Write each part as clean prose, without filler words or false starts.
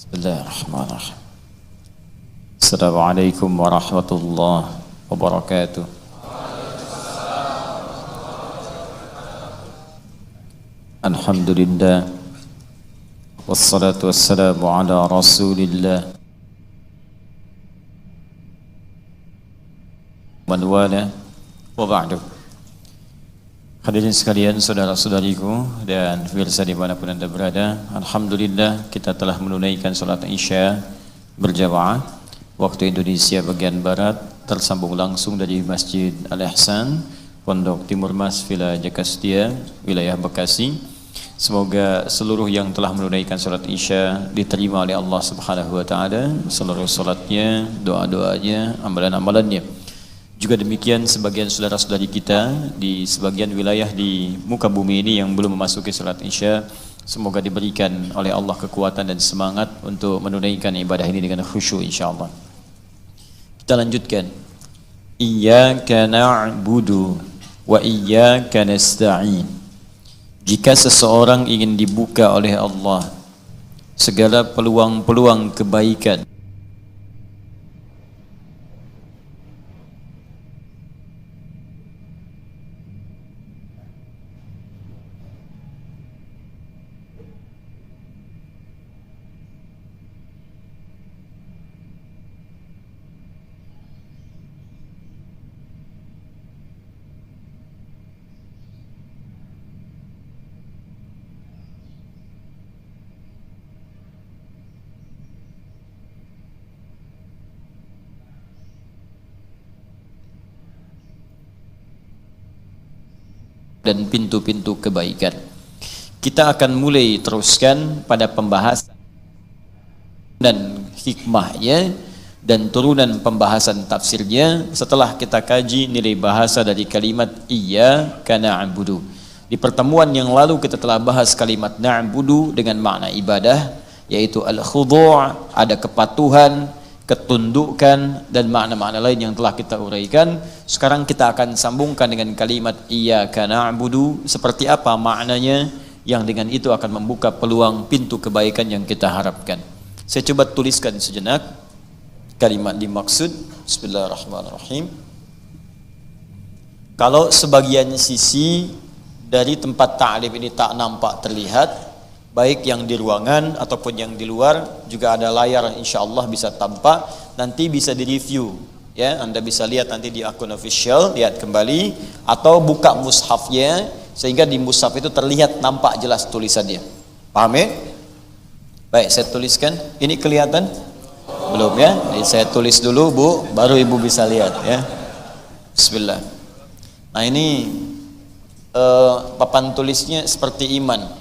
Bismillahirrahmanirrahim. Assalamualaikum warahmatullahi wabarakatuh. Alhamdulillah, wassalatu wassalamu ala rasulillah man wala wa ba'du. Hadirin sekalian, saudara-saudariku dan pemirsa dimanapun anda berada, alhamdulillah kita telah menunaikan salat isya berjamaah waktu Indonesia bagian barat, tersambung langsung dari Masjid Al-Ihsan, Pondok Timur Mas, Villa Jakastia, wilayah Bekasi. Semoga seluruh yang telah menunaikan salat isya diterima oleh Allah Subhanahu wa taala, seluruh salatnya, doa-doanya, amalan-amalannya. Juga demikian sebagian saudara-saudari kita di sebagian wilayah di muka bumi ini yang belum memasuki salat isya, semoga diberikan oleh Allah kekuatan dan semangat untuk menunaikan ibadah ini dengan khusyuk insyaallah. Kita lanjutkan. Iyyaka na'budu wa iyyaka nasta'in. Jika seseorang ingin dibuka oleh Allah segala peluang-peluang kebaikan, dan pintu-pintu kebaikan. Kita akan mulai teruskan pada pembahasan dan hikmahnya dan turunan pembahasan tafsirnya setelah kita kaji nilai bahasa dari kalimat iyyaka na'budu. Di pertemuan yang lalu kita telah bahas kalimat na'budu dengan makna ibadah, yaitu al-khudu', ada kepatuhan, ketundukan dan makna-makna lain yang telah kita uraikan. Sekarang kita akan sambungkan dengan kalimat iyyaka na'budu, seperti apa maknanya, yang dengan itu akan membuka peluang pintu kebaikan yang kita harapkan. Saya coba tuliskan sejenak kalimat dimaksud. Bismillahirrahmanirrahim. Kalau sebagian sisi dari tempat ta'lim ini tak nampak terlihat, baik yang di ruangan ataupun yang di luar, juga ada layar insyaallah bisa tampak, nanti bisa direview ya, anda bisa lihat nanti di akun official, lihat kembali atau buka mushafnya sehingga di mushaf itu terlihat nampak jelas tulisannya. Paham ya? Baik, saya tuliskan. Ini kelihatan? Belum ya? Jadi saya tulis dulu Bu, baru Ibu bisa lihat ya. Bismillah. Nah ini papan tulisnya seperti iman.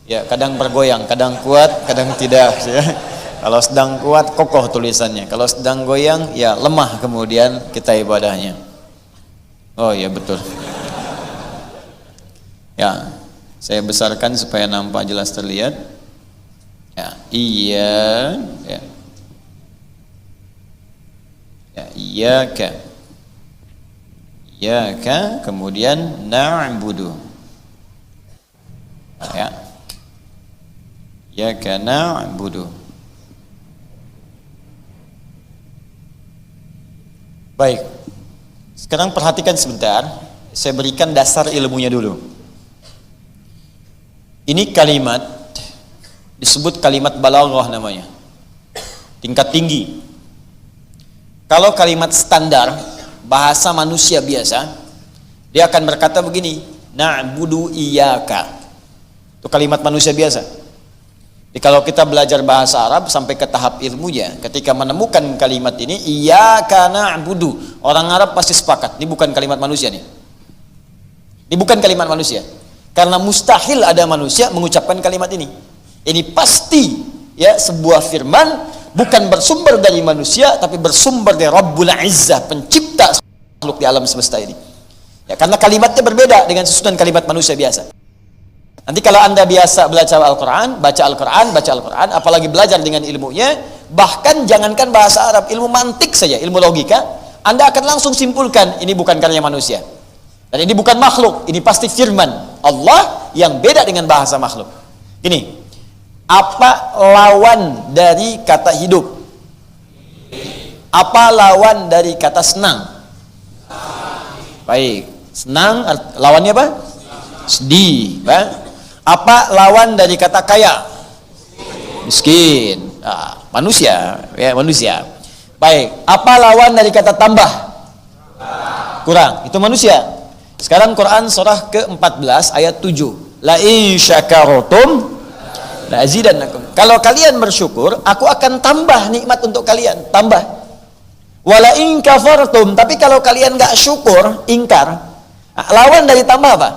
Ya, kadang bergoyang, kadang kuat, kadang tidak ya. Kalau sedang kuat kokoh tulisannya, kalau sedang goyang ya lemah kemudian kita ibadahnya. Oh iya betul. Ya, saya besarkan supaya nampak jelas terlihat. Ya, iya ya. Ya, iyyaka. Iyyaka kemudian na'budu. Ya. Iyyaka na'budu. Baik. Sekarang perhatikan sebentar, saya berikan dasar ilmunya dulu. Ini kalimat disebut kalimat balaghah namanya. Tingkat tinggi. Kalau kalimat standar bahasa manusia biasa, dia akan berkata begini, na'budu iyyaka. Itu kalimat manusia biasa. Jadi kalau kita belajar bahasa Arab sampai ke tahap ilmunya, ketika menemukan kalimat ini iyyaka na'budu, orang Arab pasti sepakat, ini bukan kalimat manusia nih. Ini bukan kalimat manusia. Karena mustahil ada manusia mengucapkan kalimat ini. Ini pasti ya sebuah firman bukan bersumber dari manusia tapi bersumber dari Rabbul Izzah, pencipta makhluk di alam semesta ini. Ya, karena kalimatnya berbeda dengan susunan kalimat manusia biasa. Nanti kalau anda biasa belajar Al-Quran, baca Al-Quran, apalagi belajar dengan ilmunya, bahkan jangankan bahasa Arab, ilmu mantik saja, ilmu logika, anda akan langsung simpulkan, ini bukan karya manusia. Dan ini bukan makhluk, ini pasti firman Allah yang beda dengan bahasa makhluk. Gini, Apa lawan dari kata hidup? Apa lawan dari kata senang? Baik, senang lawannya apa? Sedih. Apa lawan dari kata kaya? Miskin. Manusia, ya manusia. Baik, apa lawan dari kata tambah? Kurang. Itu manusia. Sekarang Quran surah ke-14 ayat 7. La in syakartum la azidannakum. Kalau kalian bersyukur, aku akan tambah nikmat untuk kalian, tambah. Wala in kafartum, tapi kalau kalian enggak syukur, ingkar. Lawan dari tambah apa?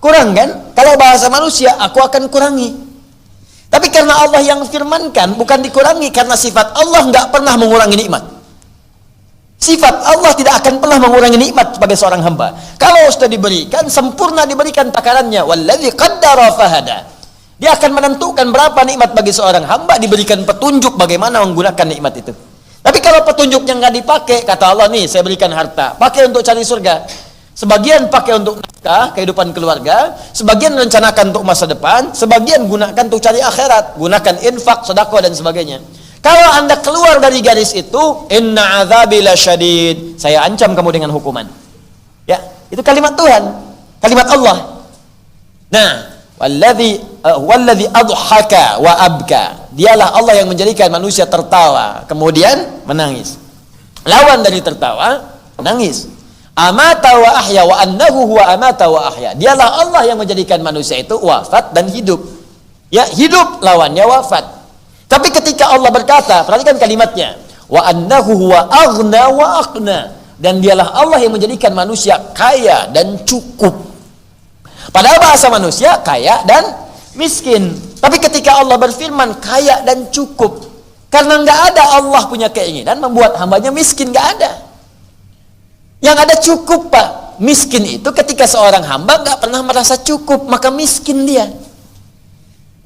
Kurang kan? Kalau bahasa manusia, aku akan kurangi. Tapi karena Allah yang firmankan, bukan dikurangi, karena sifat Allah enggak pernah mengurangi nikmat. Sifat Allah tidak akan pernah mengurangi nikmat sebagai seorang hamba. Kalau sudah diberikan, sempurna diberikan takarannya. Wallazi qaddara fahada. Dia akan menentukan berapa nikmat bagi seorang hamba, diberikan petunjuk bagaimana menggunakan nikmat itu. Tapi kalau petunjuknya nggak dipakai, kata Allah nih, saya berikan harta, pakai untuk cari surga. Sebagian pakai untuk nafkah, kehidupan keluarga, sebagian rencanakan untuk masa depan, sebagian gunakan untuk cari akhirat, gunakan infak, sedekah dan sebagainya. Kalau Anda keluar dari garis itu, inna azabi lasyadid, saya ancam kamu dengan hukuman. Ya, itu kalimat Tuhan, kalimat Allah. Nah, walladzi adhaka wa abka. Dialah Allah yang menjadikan manusia tertawa kemudian menangis. Lawan dari tertawa, menangis. Amata wa ahya wa annahu huwa amata wa ahya. Dialah Allah yang menjadikan manusia itu wafat dan hidup. Ya, hidup lawannya wafat. Tapi ketika Allah berkata, perhatikan kalimatnya, wa annahu huwa aghna wa aqna. Dan dialah Allah yang menjadikan manusia kaya dan cukup. Padahal bahasa manusia kaya dan miskin. Tapi ketika Allah berfirman kaya dan cukup, karena nggak ada Allah punya keinginan membuat hambanya miskin, nggak ada. Yang ada cukup, Pak. Miskin itu ketika seorang hamba nggak pernah merasa cukup, maka miskin dia.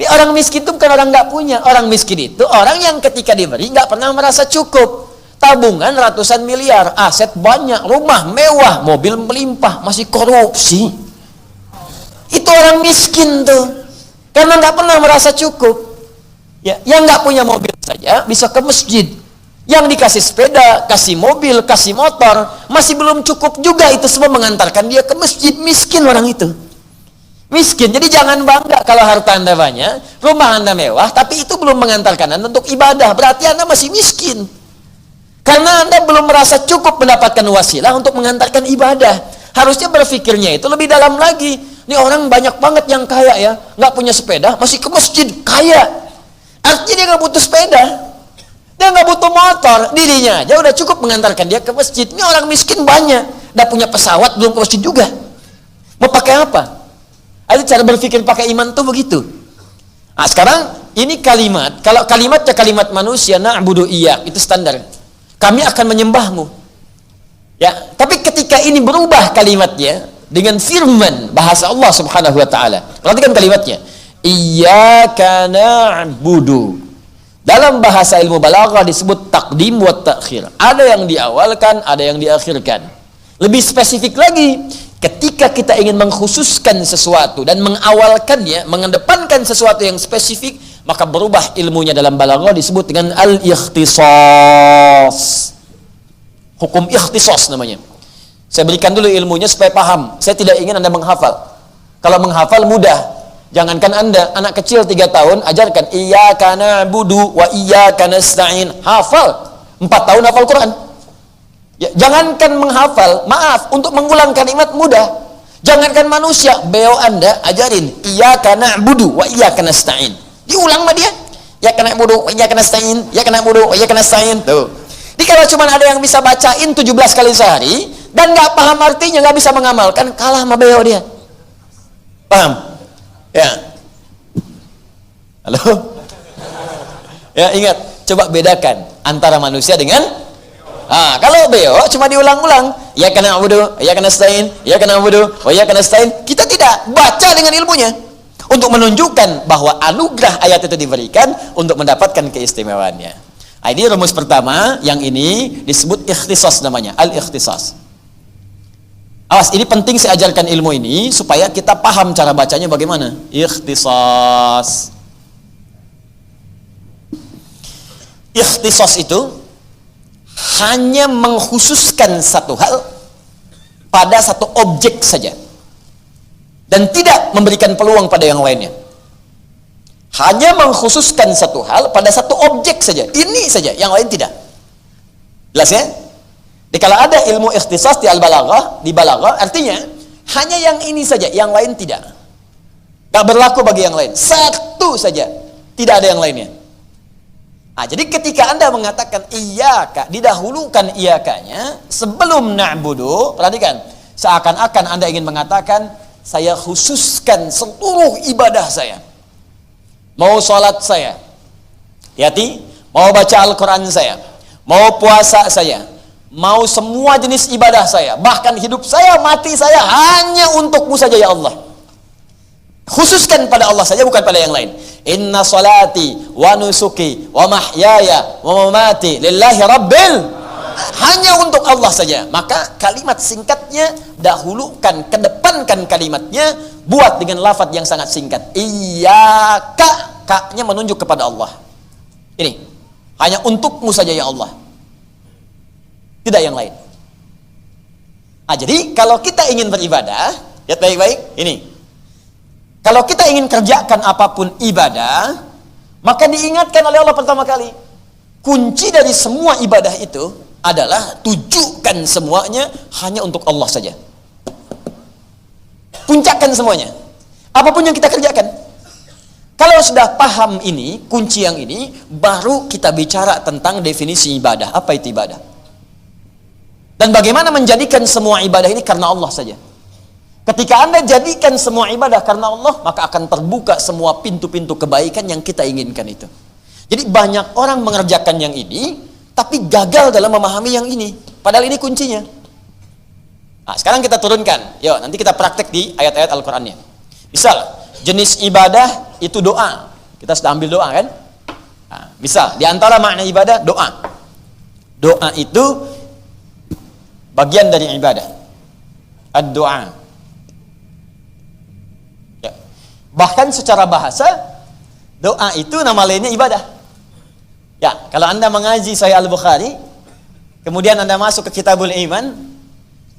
Ini orang miskin itu bukan orang nggak punya. Orang miskin itu orang yang ketika diberi nggak pernah merasa cukup. Tabungan ratusan miliar, aset banyak, rumah mewah, mobil melimpah, masih korupsi. Itu orang miskin tuh, karena nggak pernah merasa cukup. Ya, yang nggak punya mobil saja bisa ke masjid, yang dikasih sepeda, kasih mobil, kasih motor, masih belum cukup juga itu semua mengantarkan dia ke masjid. Miskin orang itu, miskin. Jadi jangan bangga kalau harta Anda banyak, rumah Anda mewah, tapi itu belum mengantarkan Anda untuk ibadah. Berarti Anda masih miskin, karena Anda belum merasa cukup mendapatkan wasilah untuk mengantarkan ibadah. Harusnya berpikirnya itu lebih dalam lagi. Ini orang banyak banget yang kaya ya, nggak punya sepeda, masih ke masjid, kaya. Artinya dia nggak butuh sepeda, dia nggak butuh motor, dirinya aja udah cukup mengantarkan dia ke masjid. Ini orang miskin banyak, nggak punya pesawat, belum ke masjid juga. Mau pakai apa? Ada cara berpikir pakai iman tuh begitu. Nah, sekarang ini kalimat, kalau kalimatnya kalimat manusia, na'budu iyyak, itu standar. Kami akan menyembahmu. Ya, tapi ketika ini berubah kalimatnya dengan firman bahasa Allah Subhanahu wa taala. Perhatikan kalimatnya. Iyyaka na'budu. Dalam bahasa ilmu balaghah disebut taqdim wa ta'khir. Ada yang diawalkan, ada yang diakhirkan. Lebih spesifik lagi, ketika kita ingin mengkhususkan sesuatu dan mengawalkannya, mengedepankan sesuatu yang spesifik, maka berubah ilmunya. Dalam balaghah disebut dengan al-ikhtisas. Hukum ikhtisas namanya. Saya berikan dulu ilmunya supaya paham. Saya tidak ingin Anda menghafal. Kalau menghafal mudah. Jangankan Anda, anak kecil 3 tahun, ajarkan iyyaka na'budu wa iyyaka nasta'in. Hafal. 4 tahun hafal Quran. Ya, jangankan menghafal, maaf, untuk mengulang kalimat mudah. Jangankan manusia, beo Anda ajarin iyyaka na'budu wa iyyaka nasta'in. Diulang sama dia. Iyyaka na'budu wa iyyaka nasta'in, iyyaka na'budu wa iyyaka nasta'in. Tuh. Jadi kalau cuma ada yang bisa bacain 17 kali sehari dan nggak paham artinya, nggak bisa mengamalkan, kalah sama beliau dia. Paham? Ya. Halo? Ya, ingat, coba bedakan antara manusia dengan kalau beliau cuma diulang-ulang, ya kena abudu, ya kena stain, ya kena abudu, oh ya kena stain. Kita tidak baca dengan ilmunya untuk menunjukkan bahwa anugerah ayat itu diberikan untuk mendapatkan keistimewaannya. Nah, ini rumus pertama, yang ini disebut ikhtisas namanya, al-ikhtisas. Awas, ini penting saya ajarkan ilmu ini supaya kita paham cara bacanya bagaimana. Ikhtisas. Ikhtisas itu hanya mengkhususkan satu hal pada satu objek saja dan tidak memberikan peluang pada yang lainnya. Hanya mengkhususkan satu hal pada satu objek saja, ini saja, yang lain tidak. Jelas ya? Jadi kalau ada ilmu ikhtisas di balaghah artinya hanya yang ini saja, yang lain tidak. Gak berlaku bagi yang lain. Satu saja, tidak ada yang lainnya. Nah, jadi ketika Anda mengatakan iyyaka, didahulukan iyyakanya sebelum na'budu, perhatikan, seakan-akan Anda ingin mengatakan saya khususkan seluruh ibadah saya. Mau sholat saya, hati-hati, mau baca Al-Quran saya, mau puasa saya, mau semua jenis ibadah saya, bahkan hidup saya, mati saya hanya untukmu saja ya Allah. Khususkan pada Allah saja, bukan pada yang lain. Inna salati wa nusuki wa mahyaya wa mamati lillahi rabbil, hanya untuk Allah saja. Maka kalimat singkatnya dahulukan, kedepankan kalimatnya, buat dengan lafaz yang sangat singkat. Iyyaka, ka-nya menunjuk kepada Allah. Ini hanya untukmu saja ya Allah, tidak yang lain. Nah, jadi kalau kita ingin beribadah, lihat baik-baik ini. Kalau kita ingin kerjakan apapun ibadah, maka diingatkan oleh Allah pertama kali, kunci dari semua ibadah itu adalah tujukan semuanya hanya untuk Allah saja. Puncakkan semuanya, apapun yang kita kerjakan. Kalau sudah paham ini, kunci yang ini, baru kita bicara tentang definisi ibadah. Apa itu ibadah? Dan bagaimana menjadikan semua ibadah ini karena Allah saja. Ketika Anda jadikan semua ibadah karena Allah, maka akan terbuka semua pintu-pintu kebaikan yang kita inginkan itu. Jadi banyak orang mengerjakan yang ini, tapi gagal dalam memahami yang ini. Padahal ini kuncinya. Nah, sekarang kita turunkan. Yuk, nanti kita praktek di ayat-ayat Al-Qurannya. Misal, jenis ibadah itu doa. Kita sudah ambil doa kan? Nah, misal, di antara makna ibadah, doa. Doa itu bagian dari ibadah. Ad-doa. Ya. Bahkan secara bahasa, doa itu nama lainnya ibadah. Ya, kalau Anda mengaji Sahih Al-Bukhari, kemudian Anda masuk ke Kitabul Iman,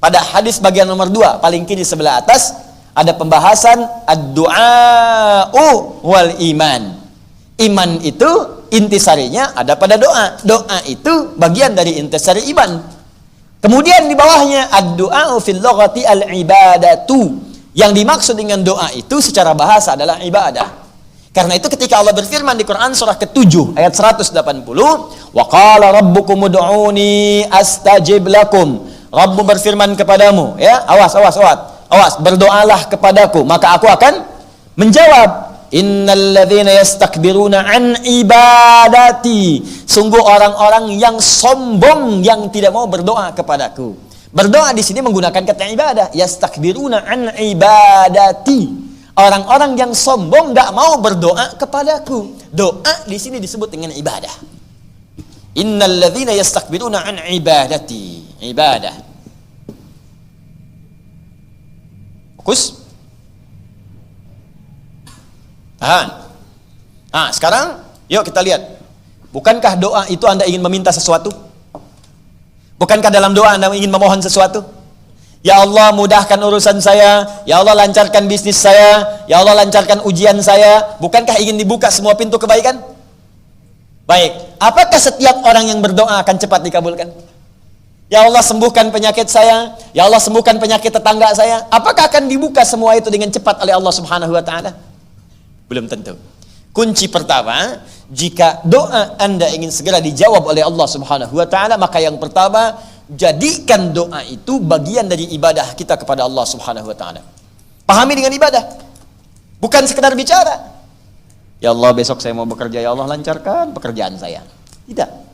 pada hadis bagian nomor 2, paling kiri sebelah atas, ada pembahasan ad-du'a'u wal iman. Iman itu intisarinya ada pada doa. Doa itu bagian dari intisari iman. Kemudian di bawahnya ad-du'a'u fil lughati al-ibadatu. Yang dimaksud dengan doa itu secara bahasa adalah ibadah. Karena itu ketika Allah berfirman di Quran surah ke-7 ayat 180, wa qala rabbukum ud'uni astajib lakum. Rabbu berfirman kepadamu, ya, awas, berdoalah kepadaku, maka aku akan menjawab. Innalladzina yastakbiruna an ibadati. Sungguh orang-orang yang sombong yang tidak mau berdoa kepadaku. Berdoa di sini menggunakan kata ibadah. Yastakbiruna an ibadati. Orang-orang yang sombong enggak mau berdoa kepadaku. Doa di sini disebut dengan ibadah. Innalladzina yastakbiruna an ibadati. Ibadah. Fokus. Tahan. Nah, sekarang yuk kita lihat. Bukankah doa itu Anda ingin meminta sesuatu? Bukankah dalam doa Anda ingin memohon sesuatu? Ya Allah, mudahkan urusan saya. Ya Allah, lancarkan bisnis saya. Ya Allah, lancarkan ujian saya. Bukankah ingin dibuka semua pintu kebaikan? Baik. Apakah setiap orang yang berdoa akan cepat dikabulkan? Ya Allah, sembuhkan penyakit saya. Ya Allah, sembuhkan penyakit tetangga saya. Apakah akan dibuka semua itu dengan cepat oleh Allah Subhanahu wa taala? Belum tentu. Kunci pertama, jika doa Anda ingin segera dijawab oleh Allah Subhanahu wa taala, maka yang pertama, jadikan doa itu bagian dari ibadah kita kepada Allah Subhanahu wa taala. Pahami dengan ibadah. Bukan sekedar bicara. Ya Allah, besok saya mau bekerja, ya Allah lancarkan pekerjaan saya. Tidak.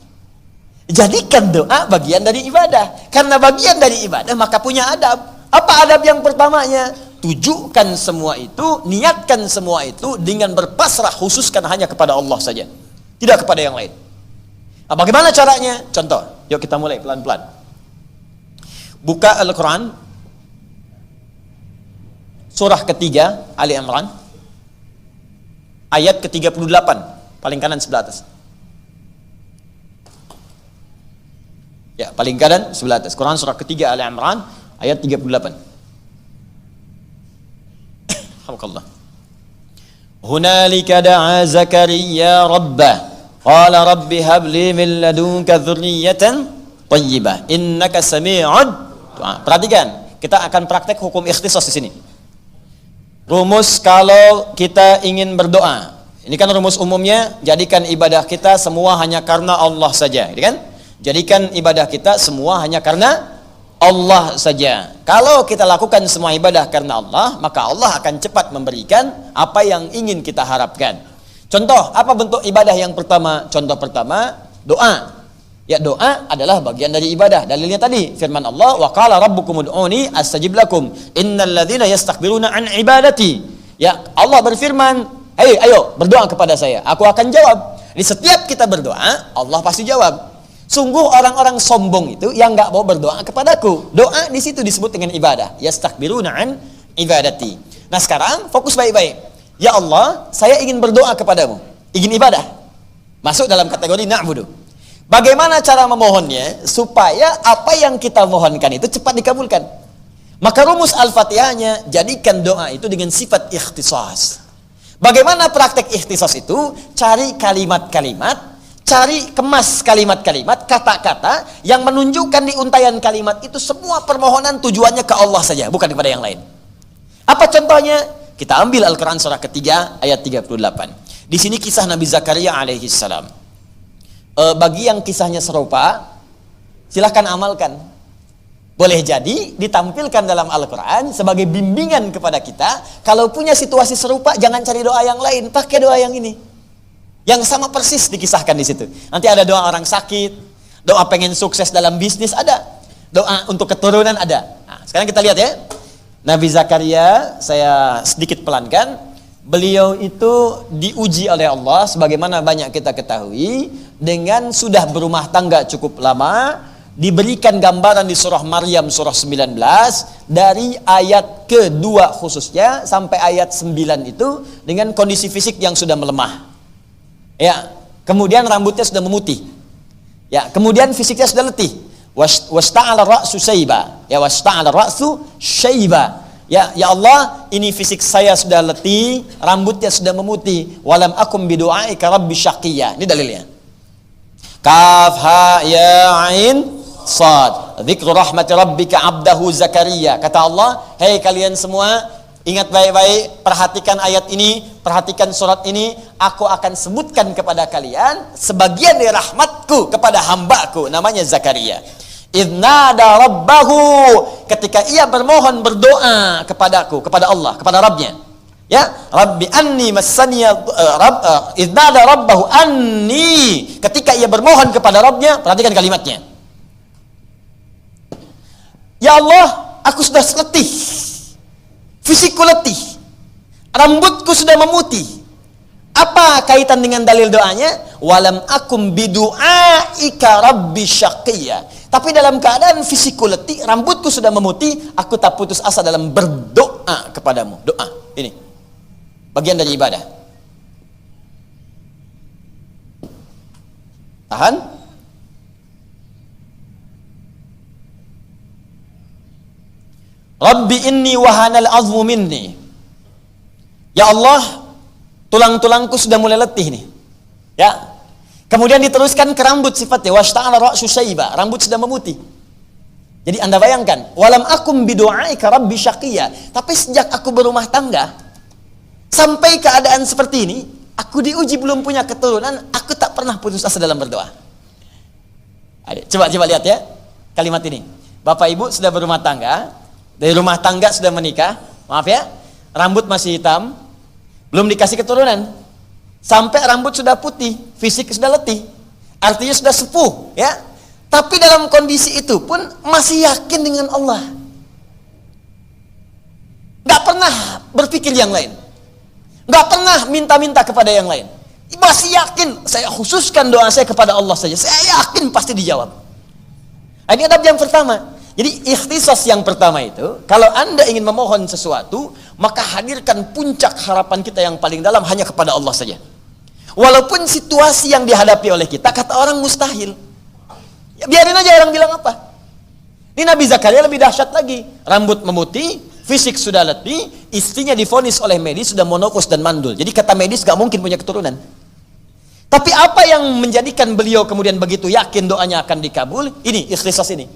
Jadikan doa bagian dari ibadah. Karena bagian dari ibadah maka punya adab. Apa adab yang pertamanya? Tujukan semua itu, niatkan semua itu dengan berpasrah, khususkan hanya kepada Allah saja, tidak kepada yang lain. Nah, bagaimana caranya? Contoh, yuk kita mulai pelan-pelan. Buka Al-Quran surah ketiga Ali Imran ayat ke-38, paling kanan sebelah atas. Ya, paling kanan sebelah atas. Quran surah ketiga Ali Imran ayat 38. Alhamdulillah. Hunalika da'a Zakaria rabbah qala rabbi habli min ladunka dzurriyyatan thayyibah innaka sami'ud du'a. Perhatikan, kita akan praktek hukum ikhtisas di sini. Rumus kalau kita ingin berdoa. Ini kan rumus umumnya, jadikan ibadah kita semua hanya karena Allah saja, gitu kan? Jadikan ibadah kita semua hanya karena Allah saja. Kalau kita lakukan semua ibadah karena Allah, maka Allah akan cepat memberikan apa yang ingin kita harapkan. Contoh, apa bentuk ibadah yang pertama? Contoh pertama, doa. Ya, doa adalah bagian dari ibadah. Dalilnya tadi, firman Allah, wa qala rabbukum ud'uni astajib lakum innal ladzina yastakbiruna an ibadati. Ya, Allah berfirman, "Hei, ayo berdoa kepada saya, aku akan jawab." Di setiap kita berdoa, Allah pasti jawab. Sungguh orang-orang sombong itu yang enggak mau berdoa kepadaku. Doa di situ disebut dengan ibadah. Yastakbiruna an ibadati. Nah, sekarang fokus baik-baik. Ya Allah, saya ingin berdoa kepadamu. Ingin ibadah. Masuk dalam kategori na'budu. Bagaimana cara memohonnya supaya apa yang kita mohonkan itu cepat dikabulkan? Maka rumus Al-Fatihahnya, jadikan doa itu dengan sifat ikhtisas. Bagaimana praktek ikhtisas itu? Cari kalimat-kalimat, cari kemas kalimat-kalimat, kata-kata yang menunjukkan di untayan kalimat itu semua permohonan tujuannya ke Allah saja, bukan kepada yang lain. Apa contohnya? Kita ambil Al-Quran surah ketiga ayat 38. Di sini kisah Nabi Zakaria alaihi salam. Bagi yang kisahnya serupa, silahkan amalkan. Boleh jadi ditampilkan dalam Al-Quran sebagai bimbingan kepada kita. Kalau punya situasi serupa, jangan cari doa yang lain, pakai doa yang ini. Yang sama persis dikisahkan di situ. Nanti ada doa orang sakit, doa pengen sukses dalam bisnis ada, doa untuk keturunan ada. Nah, sekarang kita lihat ya. Nabi Zakaria, saya sedikit pelankan. Beliau itu diuji oleh Allah sebagaimana banyak kita ketahui dengan sudah berumah tangga cukup lama, diberikan gambaran di surah Maryam surah 19 dari ayat kedua khususnya sampai ayat 9 itu dengan kondisi fisik yang sudah melemah. Ya, kemudian rambutnya sudah memutih. Ya, kemudian fisiknya sudah letih. Wasta'ala ra'su syaiba. Ya, wasta'ala ra'su syaiba. Ya, ya Allah, ini fisik saya sudah letih, rambutnya sudah memutih. Walam akum bidu'aika rabbi syaqiyya. Ini dalilnya. Kaf ha ya ain sad. Dzikru rahmati rabbika 'abdahu Zakaria. Kata Allah, "Hei kalian semua, ingat baik-baik, perhatikan ayat ini, perhatikan surat ini. Aku akan sebutkan kepada kalian sebagian dari rahmatku kepada hambaku, namanya Zakaria. Idnada rabbahu, ketika ia bermohon berdoa kepadaku, kepada Allah, kepada Rabbnya. Ya, Rabbi anni massaniya idnada rabbahu anni, ketika ia bermohon kepada Rabbnya, perhatikan kalimatnya. Ya Allah, aku sudah letih. Fisikku letih, rambutku sudah memutih. Apa kaitan dengan dalil doanya? Walam akum bidu'aika rabbi syaqiyya. Tapi dalam keadaan fisikku letih, rambutku sudah memutih, aku tak putus asa dalam berdoa kepadamu. Doa, ini bagian dari ibadah. Tahan. Rabbi inni wahanal azmu minni. Ya Allah, tulang-tulangku sudah mulai letih nih. Ya. Kemudian diteruskan ke rambut sifatnya, washta'ala ra'su syaiba, rambut sudah memutih. Jadi Anda bayangkan, walam akum bidu'aika rabbi syaqiyya. Tapi sejak aku berumah tangga sampai keadaan seperti ini, aku diuji belum punya keturunan, aku tak pernah putus asa dalam berdoa. Coba lihat ya kalimat ini. Bapak Ibu sudah berumah tangga, dari rumah tangga sudah menikah, maaf ya, rambut masih hitam, belum dikasih keturunan, sampai rambut sudah putih, fisik sudah letih, artinya sudah sepuh, ya. Tapi dalam kondisi itu pun masih yakin dengan Allah, nggak pernah berpikir yang lain, nggak pernah minta-minta kepada yang lain, masih yakin. Saya khususkan doa saya kepada Allah saja, saya yakin pasti dijawab. Ini adab yang pertama. Jadi ikhtisas yang pertama itu, kalau Anda ingin memohon sesuatu, maka hadirkan puncak harapan kita yang paling dalam hanya kepada Allah saja. Walaupun situasi yang dihadapi oleh kita, kata orang mustahil. Ya biarin aja orang bilang apa. Ini Nabi Zakaria lebih dahsyat lagi. Rambut memutih, fisik sudah letih, istrinya divonis oleh medis sudah monopos dan mandul. Jadi kata medis gak mungkin punya keturunan. Tapi apa yang menjadikan beliau kemudian begitu yakin doanya akan dikabul? Ini ikhtisas ini.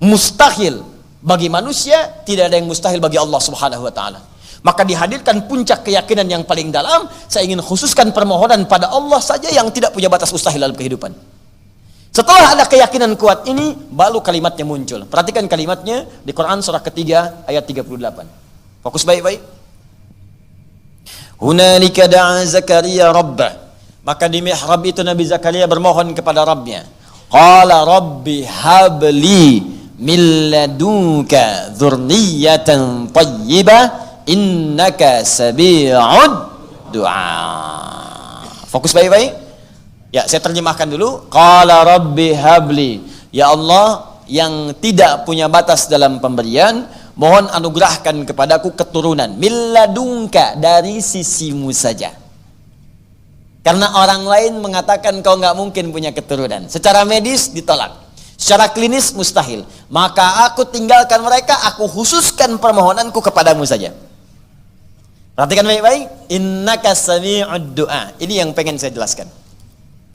Mustahil bagi manusia, tidak ada yang mustahil bagi Allah Subhanahu wa taala. Maka dihadirkan puncak keyakinan yang paling dalam. Saya ingin khususkan permohonan pada Allah saja yang tidak punya batas mustahil dalam kehidupan. Setelah ada keyakinan kuat ini, baru kalimatnya muncul. Perhatikan kalimatnya di Quran surah ketiga ayat 38. Fokus baik-baik. Hunalika da'a Zakaria rabbah. Maka di mihrab itu Nabi Zakaria bermohon kepada Rabbnya. Qala rabbi habli min ladunka dzurriyyatan thayyibah innaka sami'ud du'a. Fokus baik-baik. Ya, saya terjemahkan dulu. Qala rabbi habli. Ya Allah yang tidak punya batas dalam pemberian, mohon anugerahkan kepadaku keturunan. Min ladunka, dari sisimu saja. Karena orang lain mengatakan kau nggak mungkin punya keturunan. Secara medis ditolak. Secara klinis mustahil. Maka aku tinggalkan mereka, aku khususkan permohonanku kepadamu saja. Perhatikan baik-baik. Innaka sami'ud du'a. Ini yang pengen saya jelaskan.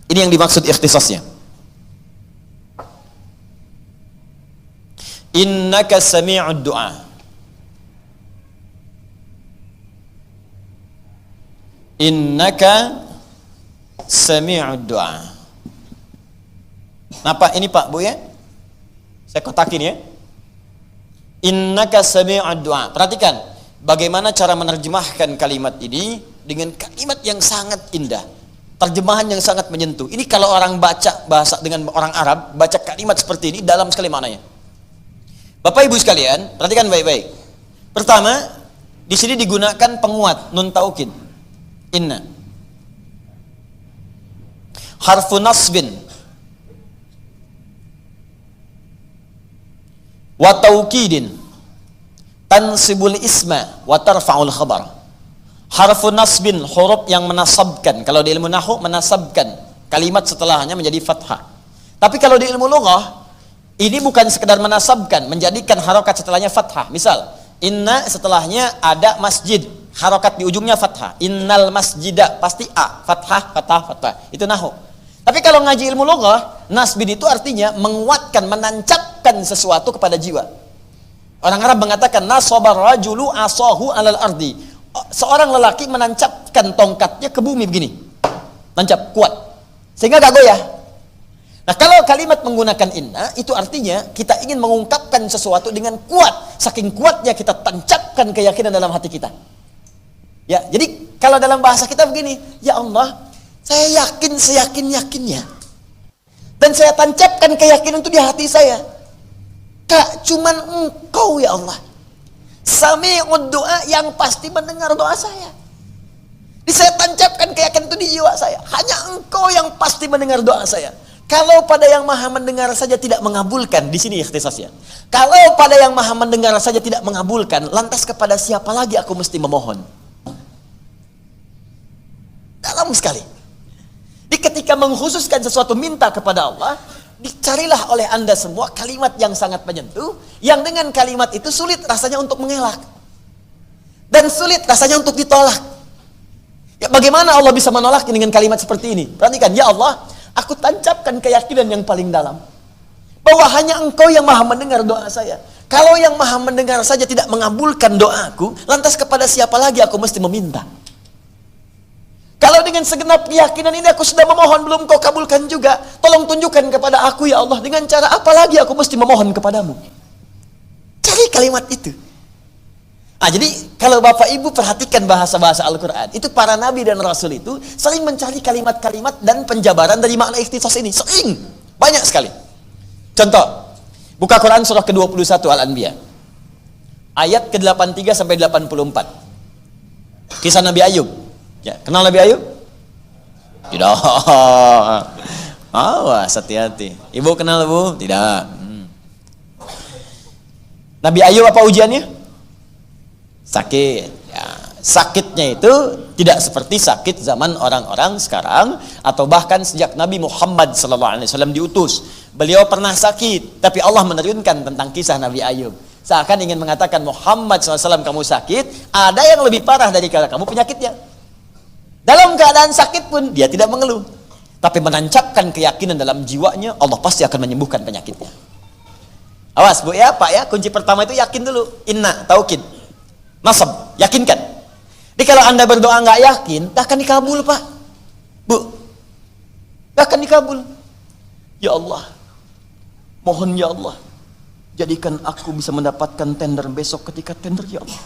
Ini yang dimaksud ikhtisasnya. Innaka sami'ud du'a. Innaka sami'ud du'a. Napa ini Pak Bu ya? Saya kotakin ya. Innaka sami'ud du'a. Perhatikan bagaimana cara menerjemahkan kalimat ini dengan kalimat yang sangat indah. Terjemahan yang sangat menyentuh. Ini kalau orang baca bahasa dengan orang Arab, baca kalimat seperti ini dalam sekali maknanya. Bapak Ibu sekalian, perhatikan baik-baik. Pertama, di sini digunakan penguat nun taukid. Inna. Harfu nasbin. Wa taukidin. Tansibul isma wa tarfa'ul khabar. Harfu nasbin, huruf yang menasabkan. Kalau di ilmu nahwu menasabkan kalimat setelahnya menjadi fathah. Tapi kalau di ilmu lughah ini bukan sekedar menasabkan, menjadikan harokat setelahnya fathah. Misal, inna setelahnya ada masjid, harokat di ujungnya fathah. Innal masjida, pasti a, fathah, fathah, fathah. Itu nahwu. Tapi kalau ngaji ilmu lughah, nasbin itu artinya menguatkan, menancapkan sesuatu kepada jiwa. Orang Arab mengatakan nasabar rajulu asahu alal ardi. Seorang lelaki menancapkan tongkatnya ke bumi begini, nancap, kuat, sehingga gak goyah. Nah kalau kalimat menggunakan inna, itu artinya kita ingin mengungkapkan sesuatu dengan kuat. Saking kuatnya kita tancapkan keyakinan dalam hati kita. Ya, jadi kalau dalam bahasa kita begini, ya Allah, saya yakin seyakin-yakinnya, dan saya tancapkan keyakinan itu di hati saya. Kak, cuman Engkau ya Allah, Sami'ud du'a, yang pasti mendengar doa saya. Jadi saya tancapkan keyakinan itu di jiwa saya. Hanya Engkau yang pasti mendengar doa saya. Kalau pada yang maha mendengar saja tidak mengabulkan, di sini ikhtisasnya. Kalau pada yang maha mendengar saja tidak mengabulkan, lantas kepada siapa lagi aku mesti memohon? Dalam sekali. Jadi ketika mengkhususkan sesuatu minta kepada Allah, dicarilah oleh Anda semua kalimat yang sangat menyentuh, yang dengan kalimat itu sulit rasanya untuk mengelak dan sulit rasanya untuk ditolak. Ya, bagaimana Allah bisa menolak dengan kalimat seperti ini? Perhatikan, ya Allah, aku tancapkan keyakinan yang paling dalam bahwa hanya Engkau yang maha mendengar doa saya. Kalau yang maha mendengar saja tidak mengabulkan doaku, lantas kepada siapa lagi aku mesti meminta? Kalau dengan segenap keyakinan ini aku sudah memohon, belum Kau kabulkan juga, tolong tunjukkan kepada aku ya Allah, dengan cara apa lagi aku mesti memohon kepadamu? Cari kalimat itu. Jadi kalau Bapak Ibu perhatikan bahasa-bahasa Al-Quran, itu para Nabi dan Rasul itu sering mencari kalimat-kalimat dan penjabaran dari makna ikhtisas ini. Sering, banyak sekali. Contoh, buka Quran surah ke-21 Al-Anbiya, ayat ke-83 sampai 84. Kisah Nabi Ayub. Ya, kenal Nabi Ayub? Tidak. Awas, hati-hati. Ibu kenal Bu? Tidak. Nabi Ayub apa ujiannya? Sakit. Ya, sakitnya itu tidak seperti sakit zaman orang-orang sekarang atau bahkan sejak Nabi Muhammad SAW diutus. Beliau pernah sakit, tapi Allah menurunkan tentang kisah Nabi Ayub. Seakan ingin mengatakan, Muhammad SAW kamu sakit, ada yang lebih parah daripada kamu penyakitnya. Dalam keadaan sakit pun dia tidak mengeluh, tapi menancapkan keyakinan dalam jiwanya, Allah pasti akan menyembuhkan penyakitnya. Awas Bu ya, Pak ya, kunci pertama itu yakin dulu. Inna, taukid, nasab, yakinkan. Jadi kalau Anda berdoa nggak yakin, tak akan dikabul Pak, Bu, tak akan dikabul. Ya Allah, mohon ya Allah, jadikan aku bisa mendapatkan tender besok ketika tender ya Allah.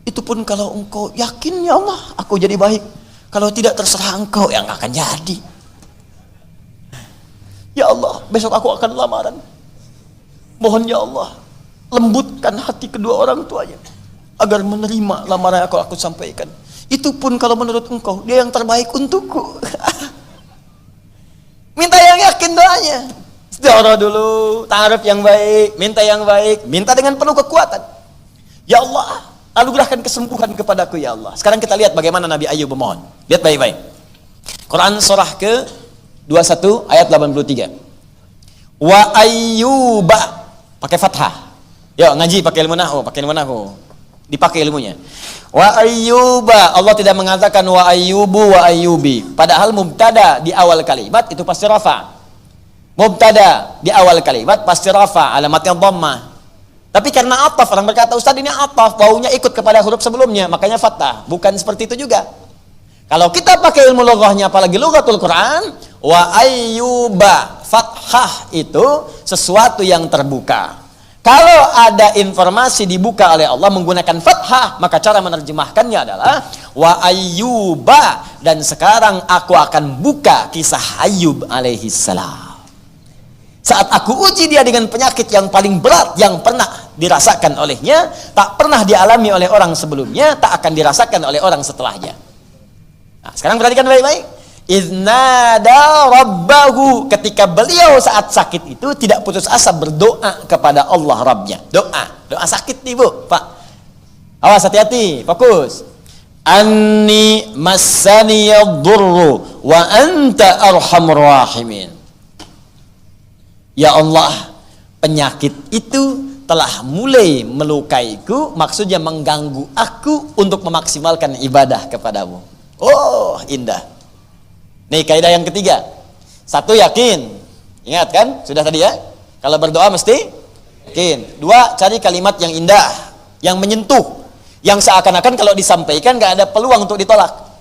Itu pun kalau engkau yakin ya Allah, aku jadi baik. Kalau tidak terserah engkau yang akan jadi. Ya Allah, besok aku akan lamaran. Mohon ya Allah, lembutkan hati kedua orang tuanya agar menerima lamaran yang aku sampaikan. Itu pun kalau menurut engkau, dia yang terbaik untukku. Minta yang yakin doanya. Istighfar dulu, ta'aruf yang baik, minta yang baik, minta dengan penuh kekuatan. Ya Allah, anugerahkan kesembuhan kepadaku ya Allah. Sekarang kita lihat bagaimana Nabi Ayub memohon. Lihat baik-baik. Quran surah ke 21 ayat 83. Wa ayyuba, pakai fathah. Yuk ngaji pakai ilmu nahwu, pakai ilmu nahwu. Dipakai ilmunya. Wa ayyuba, Allah tidak mengatakan wa ayyubu wa ayyubi. Padahal mubtada di awal kalimat itu pasti rafa. Mubtada di awal kalimat pasti rafa, alamatnya dhammah. Tapi karena ataf, orang berkata, Ustaz ini ataf, baunya ikut kepada huruf sebelumnya, makanya fathah. Bukan seperti itu juga. Kalau kita pakai ilmu lughahnya, apalagi lughatul Quran, wa ayyuba, fathah itu sesuatu yang terbuka. Kalau ada informasi dibuka oleh Allah menggunakan fathah, maka cara menerjemahkannya adalah wa ayyuba, dan sekarang aku akan buka kisah Ayub alaihi salam. Saat aku uji dia dengan penyakit yang paling berat yang pernah dirasakan olehnya, tak pernah dialami oleh orang sebelumnya, tak akan dirasakan oleh orang setelahnya. Nah, sekarang perhatikan baik-baik. Iznada rabbahu, ketika beliau saat sakit itu tidak putus asa berdoa kepada Allah Rabbnya. Doa sakit nih Bu, Pak. Awas, hati-hati, fokus. Anni massaniyadurru wa anta arhamur rahimin. Ya Allah, penyakit itu telah mulai melukaiku, maksudnya mengganggu aku untuk memaksimalkan ibadah kepadamu. Oh, indah. Nih kaidah yang ketiga. Satu, yakin. Ingat kan? Sudah tadi ya? Kalau berdoa mesti yakin. Dua, cari kalimat yang indah, yang menyentuh, yang seakan-akan kalau disampaikan gak ada peluang untuk ditolak.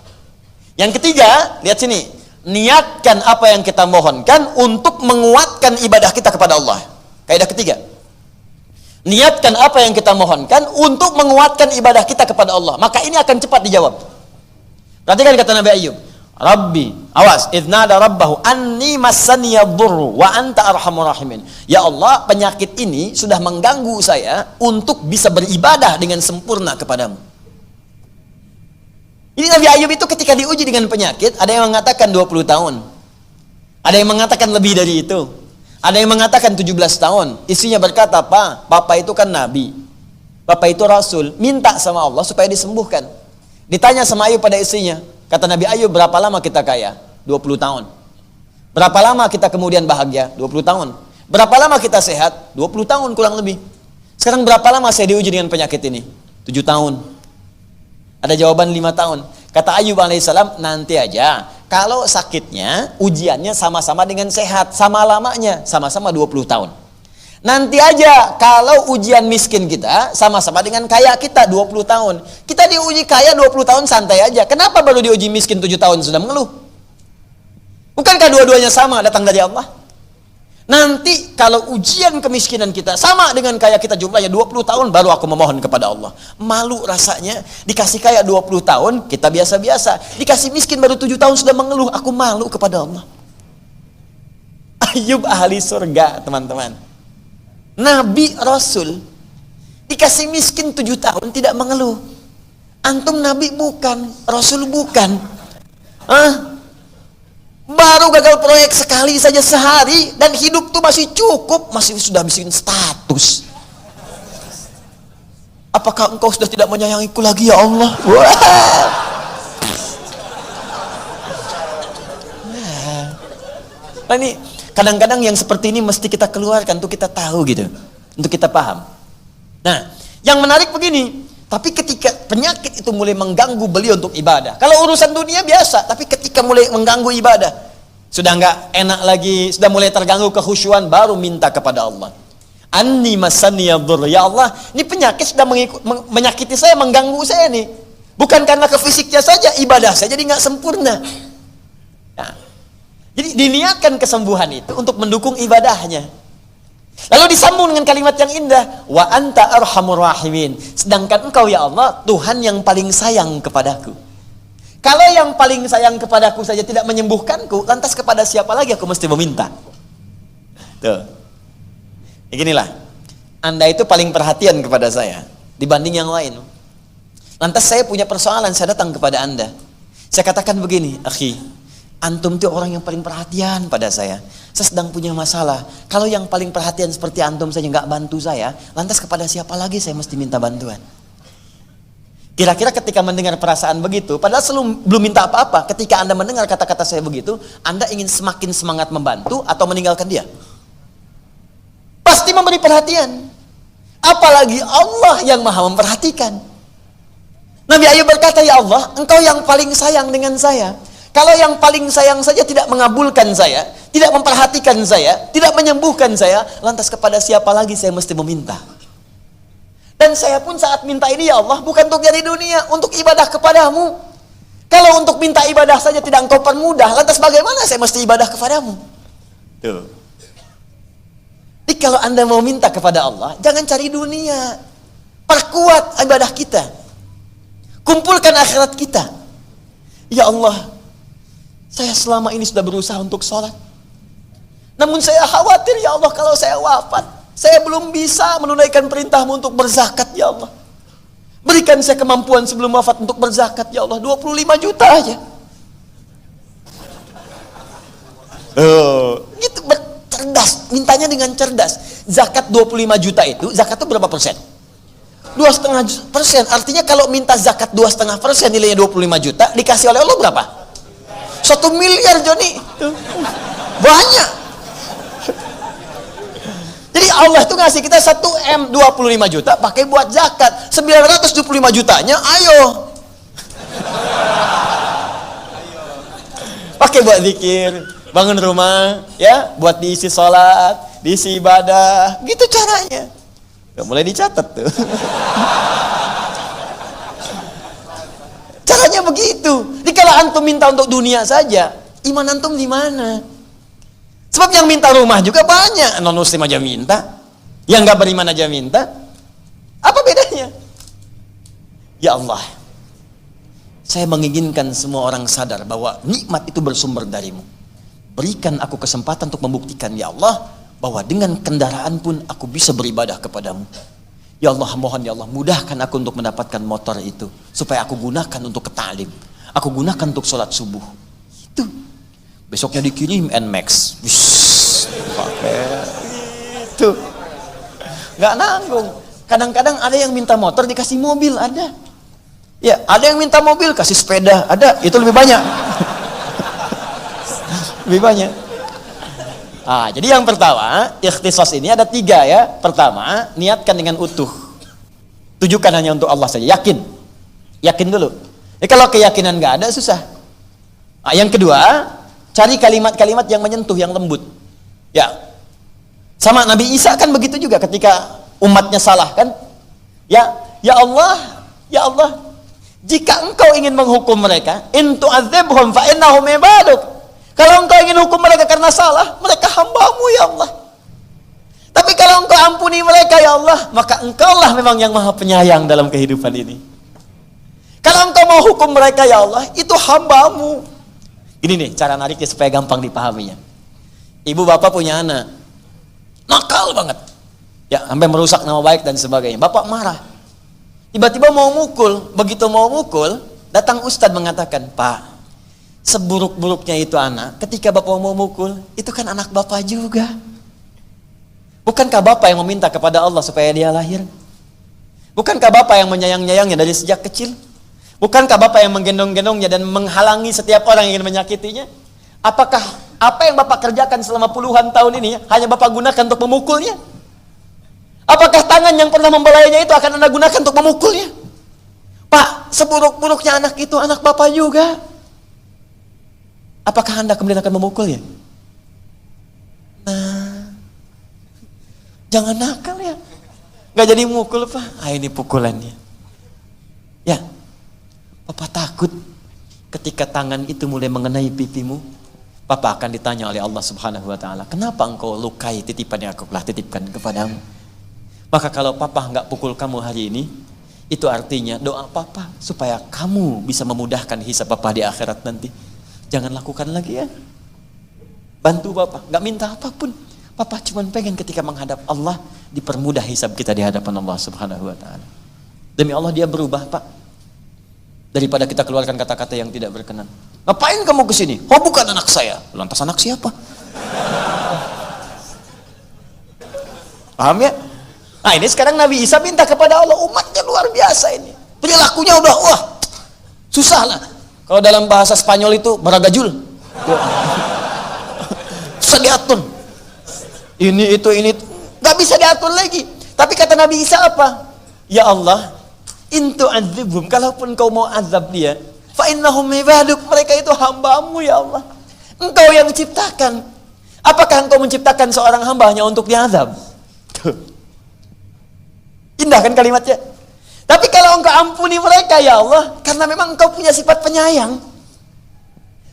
Yang ketiga, lihat sini. Niatkan apa yang kita mohonkan untuk menguatkan ibadah kita kepada Allah. Kaidah ketiga. Niatkan apa yang kita mohonkan untuk menguatkan ibadah kita kepada Allah. Maka ini akan cepat dijawab. Perhatikan kata Nabi Ayub. Rabbi, awas, idnada rabbahu anni massaniyadurru wa anta arhamur rahimin. Ya Allah, penyakit ini sudah mengganggu saya untuk bisa beribadah dengan sempurna kepadamu. Ini Nabi Ayub itu ketika diuji dengan penyakit, ada yang mengatakan 20 tahun. Ada yang mengatakan lebih dari itu. Ada yang mengatakan 17 tahun. Istrinya berkata, Pak, Bapak itu kan Nabi. Bapak itu Rasul. Minta sama Allah supaya disembuhkan. Ditanya sama Ayub pada istrinya. Kata Nabi Ayub, berapa lama kita kaya? 20 tahun. Berapa lama kita kemudian bahagia? 20 tahun. Berapa lama kita sehat? 20 tahun kurang lebih. Sekarang berapa lama saya diuji dengan penyakit ini? 7 tahun. Ada jawaban 5 tahun. Kata Ayub alaihissalam, nanti aja. Kalau sakitnya, ujiannya sama-sama dengan sehat. Sama lamanya, sama-sama 20 tahun. Nanti aja, kalau ujian miskin kita, sama-sama dengan kaya kita 20 tahun. Kita diuji kaya 20 tahun santai aja. Kenapa baru diuji miskin 7 tahun sudah mengeluh? Bukankah dua-duanya sama datang dari Allah? Nanti kalau ujian kemiskinan kita sama dengan kaya kita jumlahnya 20 tahun, baru aku memohon kepada Allah. Malu rasanya, dikasih kaya 20 tahun, kita biasa-biasa. Dikasih miskin baru 7 tahun sudah mengeluh, aku malu kepada Allah. Ayub ahli surga, teman-teman. Nabi, Rasul, dikasih miskin 7 tahun tidak mengeluh. Antum Nabi bukan, Rasul bukan. Baru gagal proyek sekali saja sehari dan hidup tuh masih cukup, masih sudah bikin status. Apakah engkau sudah tidak menyayangiku lagi ya Allah? Nah, ini Kadang-kadang yang seperti ini mesti kita keluarkan untuk kita tahu gitu, untuk kita paham. Nah, yang menarik begini, tapi ketika penyakit itu mulai mengganggu beliau untuk ibadah. Kalau urusan dunia biasa, tapi ketika mulai mengganggu ibadah, sudah nggak enak lagi, sudah mulai terganggu kekhusyuan, baru minta kepada Allah. Anni masani yadhur, ya Allah, ini penyakit sudah menyakiti saya, mengganggu saya nih. Bukan karena ke fisiknya saja, ibadah saya jadi nggak sempurna. Nah, jadi diniatkan kesembuhan itu untuk mendukung ibadahnya. Lalu disambung dengan kalimat yang indah, wa anta arhamur rahimin. Sedangkan engkau ya Allah, Tuhan yang paling sayang kepadaku. Kalau yang paling sayang kepadaku saja tidak menyembuhkanku, lantas kepada siapa lagi aku mesti meminta? Tuh. Beginilah, Anda itu paling perhatian kepada saya dibanding yang lain. Lantas saya punya persoalan, saya datang kepada Anda. Saya katakan begini, akhi, antum itu orang yang paling perhatian pada saya. Saya sedang punya masalah. Kalau yang paling perhatian seperti antum saja nggak bantu saya, lantas kepada siapa lagi saya mesti minta bantuan? Kira-kira ketika mendengar perasaan begitu, padahal belum minta apa-apa, ketika Anda mendengar kata-kata saya begitu, Anda ingin semakin semangat membantu atau meninggalkan dia? Pasti memberi perhatian. Apalagi Allah yang maha memperhatikan. Nabi Ayub berkata, ya Allah, engkau yang paling sayang dengan saya. Kalau yang paling sayang saja tidak mengabulkan saya, tidak memperhatikan saya, tidak menyembuhkan saya, lantas kepada siapa lagi saya mesti meminta? Dan saya pun saat minta ini, ya Allah, bukan untuk dari dunia, untuk ibadah kepadamu. Kalau untuk minta ibadah saja tidak engkau permudah, lantas bagaimana saya mesti ibadah kepadamu? Tuh. Jadi kalau Anda mau minta kepada Allah, jangan cari dunia. Perkuat ibadah kita. Kumpulkan akhirat kita. Ya Allah, saya selama ini sudah berusaha untuk sholat. Namun saya khawatir, ya Allah, kalau saya wafat, saya belum bisa menunaikan perintahmu untuk berzakat, ya Allah. Berikan saya kemampuan sebelum wafat untuk berzakat, ya Allah. 25 juta aja. Gitu, cerdas. Mintanya dengan cerdas. Zakat 25 juta itu, zakat itu berapa persen? 2,5%. Artinya kalau minta zakat 2,5%, nilainya 25 juta, dikasih oleh Allah berapa? 1 miliar, Joni. Banyak. Jadi Allah itu ngasih kita 1 M, 25 juta pakai buat zakat. 975 jutanya ayo pakai buat zikir, bangun rumah, ya, buat diisi sholat, diisi ibadah. Gitu caranya. Gak mulai dicatat tuh. Caranya begitu. Jadi kalau antum minta untuk dunia saja, iman antum di mana? Sebab yang minta rumah juga banyak. Non muslim aja minta, yang nggak beriman aja minta. Apa bedanya? Ya Allah, saya menginginkan semua orang sadar bahwa nikmat itu bersumber darimu. Berikan aku kesempatan untuk membuktikan, ya Allah, bahwa dengan kendaraan pun aku bisa beribadah kepadamu. Ya Allah, mohon ya Allah, mudahkan aku untuk mendapatkan motor itu, supaya aku gunakan untuk ke ta'lim, aku gunakan untuk sholat subuh. Itu besoknya dikirim NMAX, itu nggak nanggung. Kadang-kadang ada yang minta motor dikasih mobil, ada. Ya, ada yang minta mobil kasih sepeda, ada. Itu lebih banyak. Lebih banyak. Jadi yang pertama, ikhtisas ini ada 3 ya. Pertama, niatkan dengan utuh. Tujukan hanya untuk Allah saja. Yakin. Yakin dulu. Kalau keyakinan nggak ada, susah. Yang kedua, cari kalimat-kalimat yang menyentuh, yang lembut. Ya. Sama Nabi Isa kan begitu juga ketika umatnya salah kan. Ya Allah, ya Allah, jika engkau ingin menghukum mereka, in tu'adzibhum fa innahum ibaduk. Kalau engkau ingin hukum mereka karena salah, mereka hambamu ya Allah. Tapi kalau engkau ampuni mereka ya Allah, maka engkaulah memang yang maha penyayang dalam kehidupan ini. Kalau engkau mau hukum mereka ya Allah, itu hambamu. Ini nih cara nariknya supaya gampang dipahaminya. Ibu bapak punya anak, nakal banget. Ya, sampai merusak nama baik dan sebagainya. Bapak marah. Tiba-tiba mau mukul, begitu mau mukul, datang ustadz mengatakan, Pak, seburuk-buruknya itu anak, ketika bapak mau mukul, itu kan anak bapak juga. Bukankah bapak yang meminta kepada Allah supaya dia lahir? Bukankah bapak yang menyayang-nyayangnya dari sejak kecil? Bukankah bapak yang menggendong-gendongnya dan menghalangi setiap orang yang ingin menyakitinya? Apakah Apa yang Bapak kerjakan selama puluhan tahun ini hanya Bapak gunakan untuk memukulnya? Apakah tangan yang pernah membelainya itu akan Anda gunakan untuk memukulnya? Pak, seburuk-buruknya anak itu anak Bapak juga. Apakah Anda kemudian akan memukulnya? Nah, jangan nakal ya. Gak jadi mukul Pak. Ini pukulannya. Ya, Papa takut ketika tangan itu mulai mengenai pipimu, Papa akan ditanya oleh Allah Subhanahu wa Ta'ala, kenapa engkau lukai titipan yang aku telah titipkan kepadamu? Maka kalau Papa nggak pukul kamu hari ini, itu artinya doa Papa supaya kamu bisa memudahkan hisab Papa di akhirat nanti. Jangan lakukan lagi ya. Bantu Papa, nggak minta apapun. Papa cuma pengen ketika menghadap Allah dipermudah hisab kita di hadapan Allah Subhanahu wa Ta'ala. Demi Allah dia berubah Pak. Daripada kita keluarkan kata-kata yang tidak berkenan. Ngapain kamu kesini? Oh bukan anak saya. Lantas anak siapa? Paham ya? Nah ini sekarang Nabi Isa minta kepada Allah, umatnya luar biasa ini. Perilakunya udah wah susah lah. Kalau dalam bahasa Spanyol itu baragajul. Susah diatur. Ini nggak bisa diatur lagi. Tapi kata Nabi Isa apa? Ya Allah, intu adzibhum, kalaupun kau mau azab dia, fa innahum ibaduk, mereka itu hambamu ya Allah. Engkau yang ciptakan. Apakah engkau menciptakan seorang hamba hanya untuk diazab? Indah kan kalimatnya? Tapi kalau engkau ampuni mereka ya Allah, karena memang engkau punya sifat penyayang,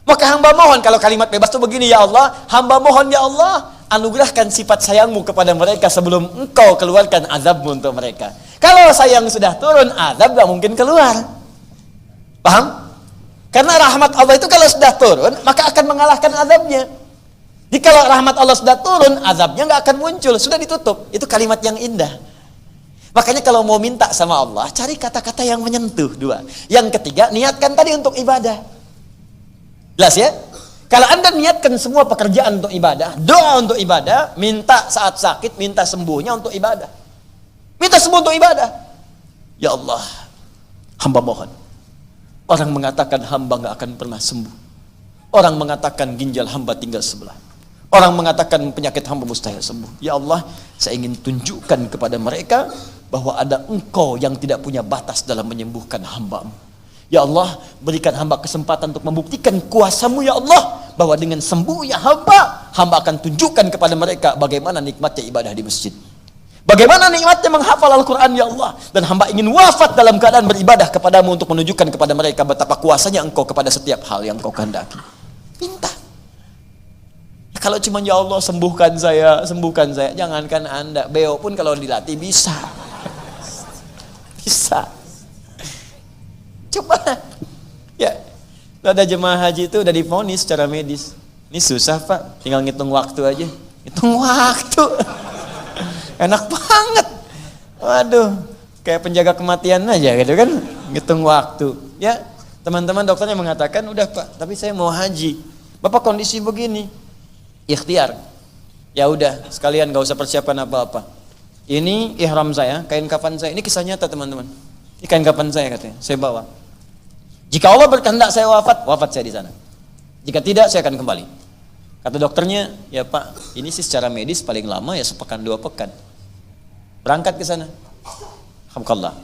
maka hamba mohon, kalau kalimat bebas itu begini, ya Allah, hamba mohon ya Allah, anugerahkan sifat sayangmu kepada mereka sebelum engkau keluarkan azabmu untuk mereka. Kalau sayang sudah turun, azab gak mungkin keluar. Paham? Karena rahmat Allah itu kalau sudah turun, maka akan mengalahkan azabnya. Jadi kalau rahmat Allah sudah turun, azabnya gak akan muncul, sudah ditutup. Itu kalimat yang indah. Makanya kalau mau minta sama Allah, cari kata-kata yang menyentuh, dua. Yang ketiga, niatkan tadi untuk ibadah. Jelas ya? Kalau Anda niatkan semua pekerjaan untuk ibadah, doa untuk ibadah, minta saat sakit, minta sembuhnya untuk ibadah. Minta sembuh untuk ibadah. Ya Allah, hamba mohon. Orang mengatakan hamba gak akan pernah sembuh. Orang mengatakan ginjal hamba tinggal sebelah. Orang mengatakan penyakit hamba mustahil sembuh. Ya Allah, saya ingin tunjukkan kepada mereka bahwa ada engkau yang tidak punya batas dalam menyembuhkan hambamu. Ya Allah, berikan hamba kesempatan untuk membuktikan kuasamu ya Allah, bahwa dengan sembuhnya hamba akan tunjukkan kepada mereka bagaimana nikmatnya ibadah di masjid, bagaimana nikmatnya menghafal Al-Quran ya Allah. Dan hamba ingin wafat dalam keadaan beribadah kepadamu untuk menunjukkan kepada mereka betapa kuasanya engkau kepada setiap hal yang engkau kehendaki. Minta. Kalau cuma ya Allah sembuhkan saya, jangankan Anda, beo pun kalau dilatih bisa. Bisa. Coba. Ya. Ada jemaah haji itu udah divonis secara medis. Ini susah Pak, tinggal ngitung waktu aja. Hitung waktu. Enak banget. Waduh, kayak penjaga kematian aja gitu kan, ngitung waktu. Ya, teman-teman dokternya mengatakan, udah Pak, tapi saya mau haji. Bapak kondisi begini. Ikhtiar. Ya udah, sekalian gak usah persiapan apa-apa. Ini ihram saya, kain kafan saya. Ini kisah nyata teman-teman. Ini kain kafan saya katanya, saya bawa. Jika Allah berkehendak saya wafat saya di sana. Jika tidak, saya akan kembali. Kata dokternya, ya Pak, ini sih secara medis paling lama ya sepekan 2 pekan. Berangkat ke sana. Alhamdulillah.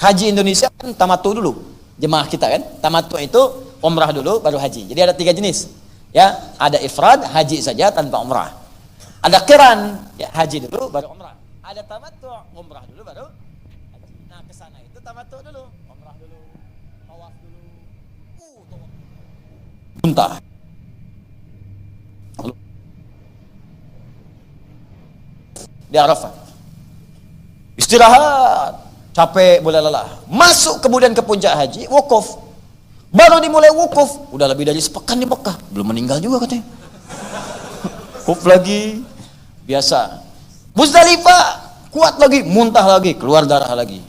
Haji Indonesia kan tamattu dulu. Jemaah kita kan, tamattu itu umrah dulu baru haji. Jadi ada 3 jenis. Ya, ada ifrad, haji saja tanpa umrah. Ada qiran, ya haji dulu baru umrah. Ada tamattu, umrah dulu baru haji. Nah, ke sana itu tamattu dulu, umrah dulu, tawaf dulu. Tawaf. Muntah. Di Arafah. Istirahat, capek, boleh lelah. Masuk kemudian ke puncak haji, wukuf. Baru dimulai wukuf, udah lebih dari sepekan di Mekah, belum meninggal juga katanya. Wukuf lagi, biasa. Muzdalifah, kuat lagi, muntah lagi, keluar darah lagi.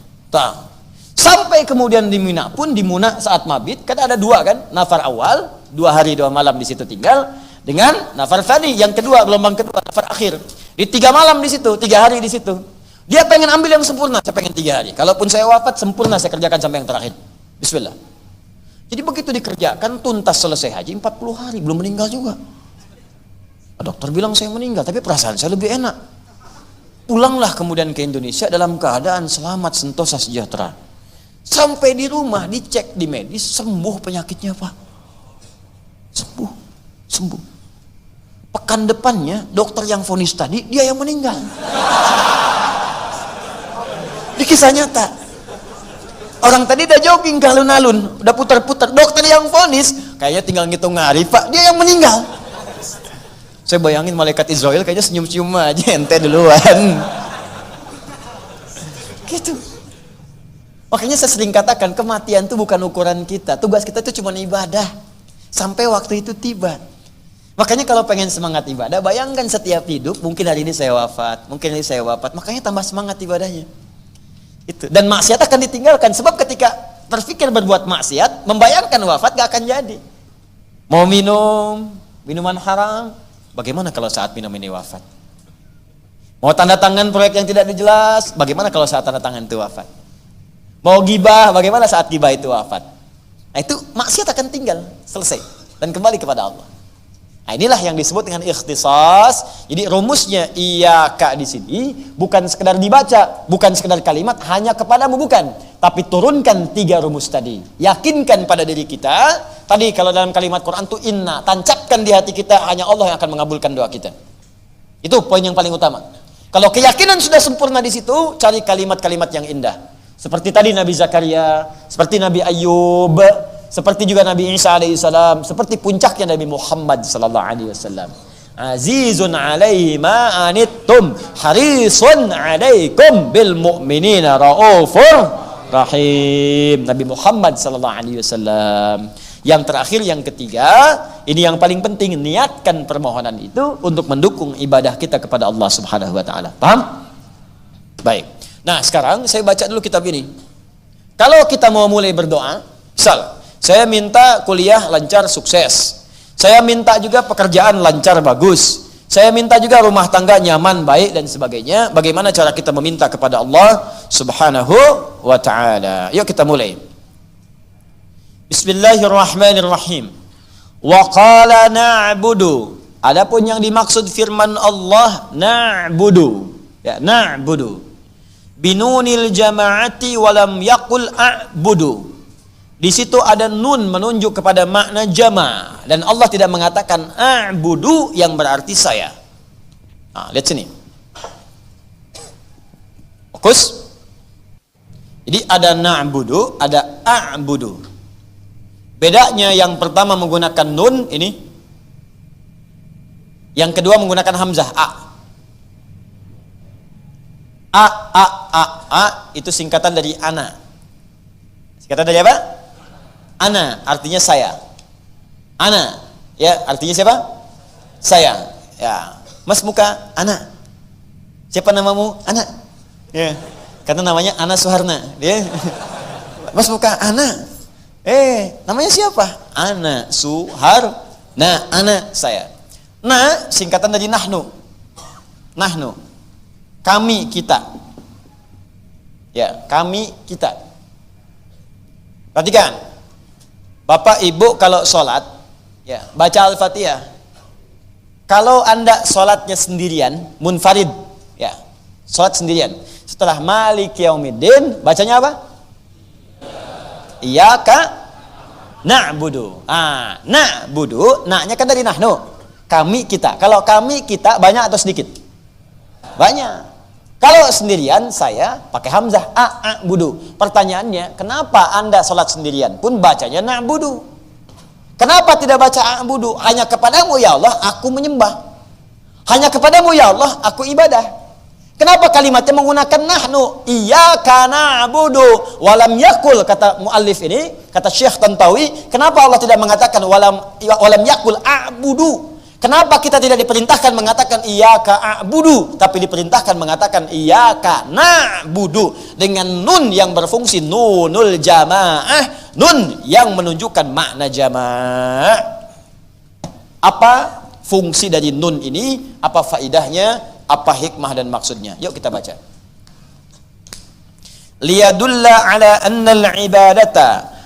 Sampai kemudian di Mina pun, di Muna saat mabit, kan ada 2 kan, nafar awal, 2 hari 2 malam di situ tinggal, dengan nafar tsani, yang kedua, gelombang kedua, nafar akhir. Di 3 malam di situ, 3 hari di situ. Dia pengen ambil yang sempurna, saya pengen 3 hari. Kalaupun saya wafat, sempurna saya kerjakan sampai yang terakhir. Bismillah. Jadi begitu dikerjakan, tuntas selesai haji 40 hari, belum meninggal juga. Dokter bilang saya meninggal, tapi perasaan saya lebih enak. Pulanglah kemudian ke Indonesia dalam keadaan selamat, sentosa, sejahtera. Sampai di rumah dicek di medis, sembuh penyakitnya Pak. Sembuh. Pekan depannya dokter yang vonis tadi dia yang meninggal. Di kisah nyata. Orang tadi udah jogging ke alun-alun, udah putar-putar. Dokter yang vonis kayaknya tinggal ngitung hari Pak, dia yang meninggal. Saya bayangin malaikat Israel kayaknya senyum-senyum aja, ente duluan. Gitu. Makanya saya sering katakan kematian itu bukan ukuran kita. Tugas kita itu cuma ibadah. Sampai waktu itu tiba. Makanya kalau pengen semangat ibadah, bayangkan setiap hidup, mungkin hari ini saya wafat, mungkin hari ini saya wafat. Makanya tambah semangat ibadahnya. Itu. Dan maksiat akan ditinggalkan. Sebab ketika terfikir berbuat maksiat, membayangkan wafat gak akan jadi. Mau minum, minuman haram, bagaimana kalau saat minum ini wafat? Mau tanda tangan proyek yang tidak jelas, bagaimana kalau saat tanda tangan itu wafat? Mau gibah, bagaimana saat gibah itu wafat? Nah itu maksiat akan tinggal, selesai. Dan kembali kepada Allah. Nah inilah yang disebut dengan ikhtisas. Jadi rumusnya iyyaka di sini bukan sekedar dibaca, bukan sekedar kalimat hanya kepadamu, bukan. Tapi turunkan 3 rumus tadi. Yakinkan pada diri kita. Tadi kalau dalam kalimat Quran itu inna, tancapkan di hati kita hanya Allah yang akan mengabulkan doa kita. Itu poin yang paling utama. Kalau keyakinan sudah sempurna di situ, cari kalimat-kalimat yang indah. Seperti tadi Nabi Zakaria, seperti Nabi Ayub, seperti juga Nabi Isa alaihissalam, seperti puncaknya Nabi Muhammad sallallahu alaihi wasallam. Azizun alaihi ma anittum, harisun alaikum bil mu'minina raufur rahim. Nabi Muhammad sallallahu alaihi wasallam. Yang terakhir, yang ketiga, ini yang paling penting, niatkan permohonan itu untuk mendukung ibadah kita kepada Allah Subhanahu wa taala. Paham? Baik. Nah, sekarang saya baca dulu kitab ini. Kalau kita mau mulai berdoa, misal saya minta kuliah lancar sukses. Saya minta juga pekerjaan lancar bagus. Saya minta juga rumah tangga nyaman, baik dan sebagainya. Bagaimana cara kita meminta kepada Allah Subhanahu wa taala? Yuk kita mulai. Bismillahirrahmanirrahim. Wa qala na'budu. Adapun yang dimaksud firman Allah na'budu. Ya, na'budu. Binunil jama'ati walam yaqul a'budu. Di situ ada nun menunjuk kepada makna jama' dan Allah tidak mengatakan a'budu yang berarti saya. Nah, lihat sini. Fokus. Jadi ada na'budu, ada a'budu. Bedanya yang pertama menggunakan nun ini, yang kedua menggunakan hamzah a. A itu singkatan dari ana. Singkatan dari apa? Ana, artinya saya. Ana, ya artinya siapa? Saya. Ya, Mas muka Ana. Siapa namamu? Ana. Ya, karena namanya Ana Suharna. Dia, Mas muka Ana. Namanya siapa? Ana Suharna. Ana saya. Na singkatan dari nahnu. Nahnu. Kami, kita. Ya, kami, kita. Perhatikan. Bapak Ibu kalau sholat, ya, baca Al-Fatihah. Kalau Anda sholatnya sendirian, munfarid, ya, sholat sendirian. Setelah Malik Yaumiddin, bacanya apa? Iyyaka na'budu. Na'budu, na-nya kan dari nahnu. Kami, kita. Kalau kami, kita banyak atau sedikit? Banyak. Kalau sendirian saya pakai hamzah a'budu. Pertanyaannya, kenapa Anda sholat sendirian pun bacanya na'budu? Kenapa tidak baca a'budu? Hanya kepadamu ya Allah aku menyembah. Hanya kepadamu ya Allah aku ibadah. Kenapa kalimatnya menggunakan nahnu? Iyyaka na'budu walam yakul, kata muallif ini, kata Syekh Tantawi, kenapa Allah tidak mengatakan walam yakul a'budu? Kenapa kita tidak diperintahkan mengatakan iyyaka a'budu, tapi diperintahkan mengatakan iyyaka na'budu dengan nun yang berfungsi nunul jamaah, nun yang menunjukkan makna jamaah. Apa fungsi dari nun ini? Apa faidahnya? Apa hikmah dan maksudnya? Yuk kita baca. Liyadulla ala anna al-ibadata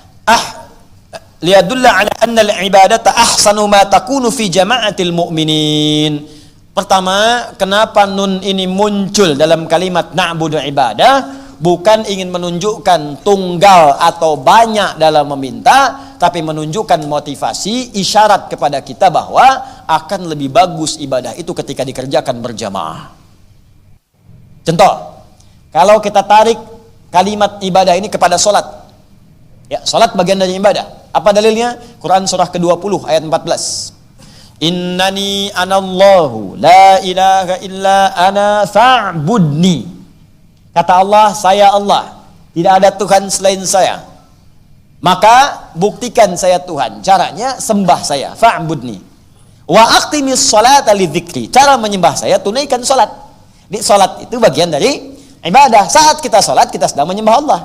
liyadulla ala anna al-ibadata ahsanu ma takunu fi jama'atil mu'minin. Pertama, kenapa nun ini muncul dalam kalimat na'budu ibadah? Bukan ingin menunjukkan tunggal atau banyak dalam meminta, tapi menunjukkan motivasi, isyarat kepada kita bahwa akan lebih bagus ibadah itu ketika dikerjakan berjamaah. Contoh, kalau kita tarik kalimat ibadah ini kepada solat, ya, solat bagian dari ibadah. Apa dalilnya? Quran surah ke-20 ayat 14. Innani anallahu la ilaha illa ana fa'budni. Kata Allah, saya Allah, tidak ada Tuhan selain saya, maka buktikan saya Tuhan. Caranya sembah saya, fa'budni. Wa aqtimis sholata lidzikri. Cara menyembah saya, tunaikan solat. Di solat itu bagian dari ibadah. Saat kita solat, kita sedang menyembah Allah.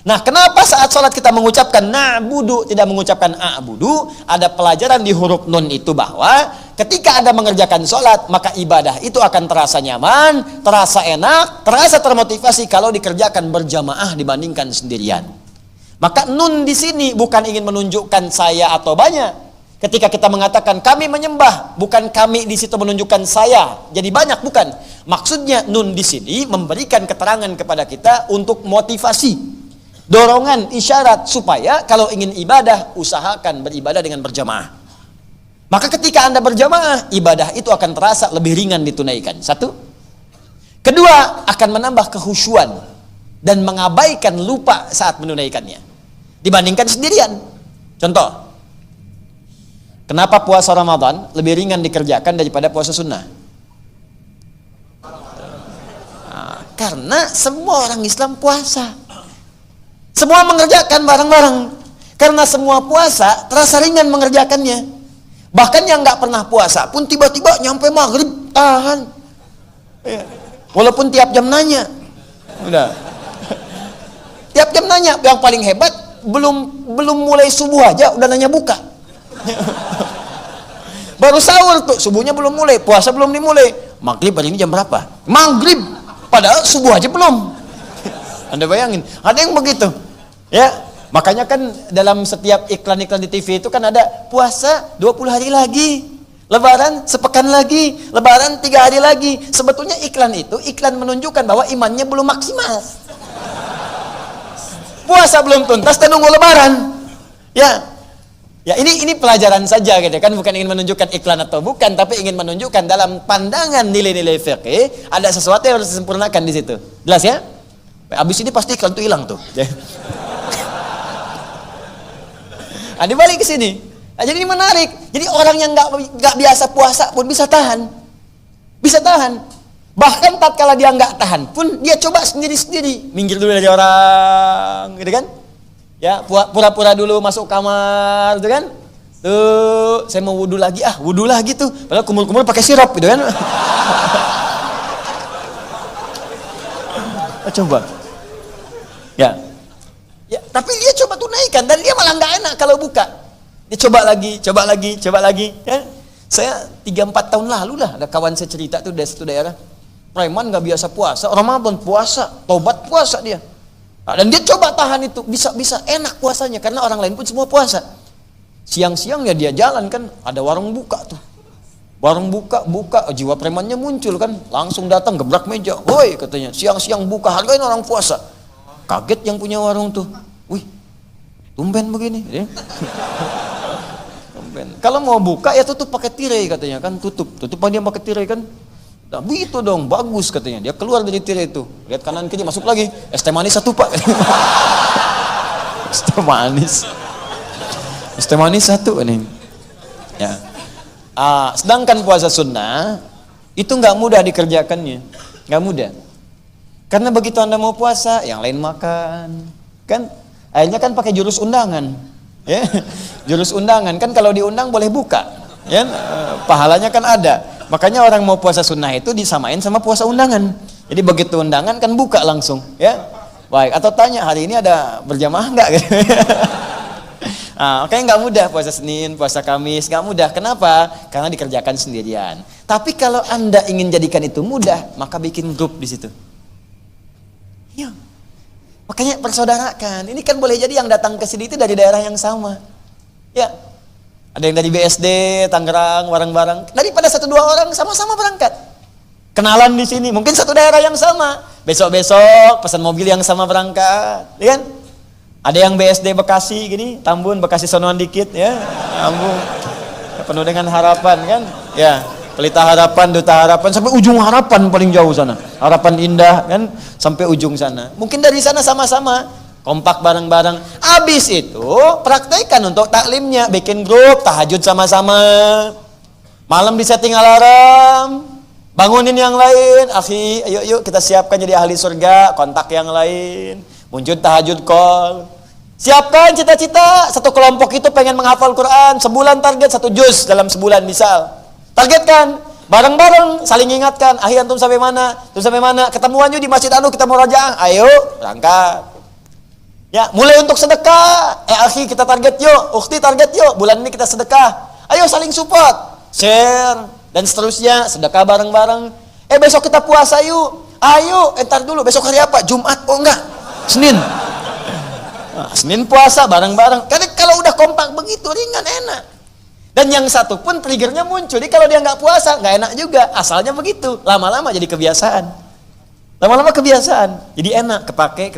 Nah, kenapa saat sholat kita mengucapkan na'budu, tidak mengucapkan a'budu? Ada pelajaran di huruf nun itu bahwa ketika Anda mengerjakan sholat, maka ibadah itu akan terasa nyaman, terasa enak, terasa termotivasi kalau dikerjakan berjamaah dibandingkan sendirian. Maka nun di sini bukan ingin menunjukkan saya atau banyak. Ketika kita mengatakan kami menyembah, bukan kami di situ menunjukkan saya jadi banyak, bukan. Maksudnya nun di sini memberikan keterangan kepada kita untuk motivasi, dorongan, isyarat supaya kalau ingin ibadah, usahakan beribadah dengan berjamaah. Maka ketika Anda berjamaah, ibadah itu akan terasa lebih ringan ditunaikan. Satu. Kedua, akan menambah kehusyuan dan mengabaikan lupa saat menunaikannya dibandingkan sendirian. Contoh, kenapa puasa Ramadan lebih ringan dikerjakan daripada puasa sunnah? Nah, karena semua orang Islam puasa. Semua mengerjakan bareng-bareng. Karena semua puasa, terasa ringan mengerjakannya. Bahkan yang nggak pernah puasa pun tiba-tiba nyampe maghrib tahan. Walaupun tiap jam nanya. Udah. Tiap jam nanya. Yang paling hebat belum mulai subuh aja udah nanya buka. Baru sahur tuh, subuhnya belum mulai, puasa belum dimulai. Maghrib hari ini jam berapa? Maghrib. Padahal subuh aja belum. Anda bayangin, ada yang begitu. Ya, makanya kan dalam setiap iklan-iklan di TV itu kan ada puasa 20 hari lagi, lebaran sepekan lagi, lebaran 3 hari lagi. Sebetulnya iklan itu iklan menunjukkan bahwa imannya belum maksimal. Puasa belum tuntas dan nunggu lebaran. Ya. Ya, ini pelajaran saja gitu kan, bukan ingin menunjukkan iklan atau bukan, tapi ingin menunjukkan dalam pandangan nilai-nilai fikih ada sesuatu yang harus disempurnakan di situ. Jelas ya? Abis ini pasti iklan itu hilang tuh. Nah, dibalik ke sini. Nah, jadi ini menarik. Jadi orang yang nggak biasa puasa pun bisa tahan. Bisa tahan. Bahkan tatkala dia nggak tahan pun dia coba sendiri-sendiri. Minggir dulu dari orang, gitu kan? Ya, pura-pura dulu masuk kamar, gitu kan? Tuh, saya mau wudu lagi, wudu lagi tuh. Padahal kumur-kumur pakai sirup, gitu kan? Coba. Ya, tapi dia coba tunaikan dan dia malah nggak enak kalau buka. Dia coba lagi. Ya. Saya 3-4 tahun lalu lah ada kawan saya cerita tuh dari satu daerah. Preman nggak biasa puasa, Ramadan puasa, tobat puasa dia. Nah, dan dia coba tahan itu, bisa enak puasanya karena orang lain pun semua puasa. Siang-siang ya dia jalan kan, ada warung buka tuh. Warung buka, jiwa premannya muncul kan, langsung datang gebrak meja. Woi, katanya, siang-siang buka, hargain orang puasa. Kaget yang punya warung tuh. Wih, tumben begini. Ya. Tumben. Kalau mau buka ya tutup pakai tirai katanya kan, tutup dia pakai tirai kan. Nah, begitu dong, bagus katanya. Dia keluar dari tirai itu, lihat kanan kiri, masuk lagi. Es teh manis satu pak. Es teh manis satu ini. Ya. Sedangkan puasa sunnah itu nggak mudah dikerjakannya, nggak mudah. Karena begitu Anda mau puasa, yang lain makan, kan? Akhirnya kan pakai jurus undangan, ya. Jurus undangan kan kalau diundang boleh buka, ya. Pahalanya kan ada. Makanya orang mau puasa sunnah itu disamain sama puasa undangan. Jadi begitu undangan kan buka langsung, ya. Baik. Atau tanya hari ini ada berjamaah nggak? Makanya nggak mudah puasa Senin, puasa Kamis, nggak mudah. Kenapa? Karena dikerjakan sendirian. Tapi kalau Anda ingin jadikan itu mudah, maka bikin grup di situ. Ya. Makanya persaudarakan. Ini kan boleh jadi yang datang ke sini itu dari daerah yang sama. Ya, ada yang dari BSD, Tangerang, bareng-bareng. Daripada 1-2 orang sama-sama berangkat. Kenalan di sini, mungkin satu daerah yang sama. Besok-besok pesan mobil yang sama berangkat, ya kan? Ada yang BSD Bekasi gini, Tambun, Bekasi sonoan dikit ya. Tambun. Ya, penuh dengan harapan kan? Ya, Pelita Harapan, Duta Harapan sampai ujung Harapan paling jauh sana. Harapan Indah kan sampai ujung sana. Mungkin dari sana sama-sama kompak bareng-bareng. Habis itu praktekkan untuk taklimnya, bikin grup tahajud sama-sama. Malam disetting alarm. Bangunin yang lain, akhi, ayo yuk kita siapkan jadi ahli surga, kontak yang lain. Muncul tahajud call. Siapkan cita-cita, satu kelompok itu pengen menghafal Quran, sebulan target 1 juz dalam sebulan misal. Targetkan, bareng-bareng saling ingatkan, akhi antum sampai mana? Antum sampai mana? Ketemuan yuk di Masjid Anu kita mau rajaah. Ayo, berangkat. Ya, mulai untuk sedekah. Akhi kita target yuk, ukhti target yuk, bulan ini kita sedekah. Ayo saling support, share dan seterusnya, sedekah bareng-bareng. Besok kita puasa yuk. Ayo, entar dulu besok hari apa? Jumat? Oh enggak, Senin. Nah, Senin puasa bareng-bareng. Karena kalau udah kompak begitu ringan enak. Dan yang satu pun triggernya muncul. Jadi kalau dia nggak puasa nggak enak juga. Asalnya begitu. Lama-lama jadi kebiasaan. Lama-lama kebiasaan. Jadi enak. Kepake.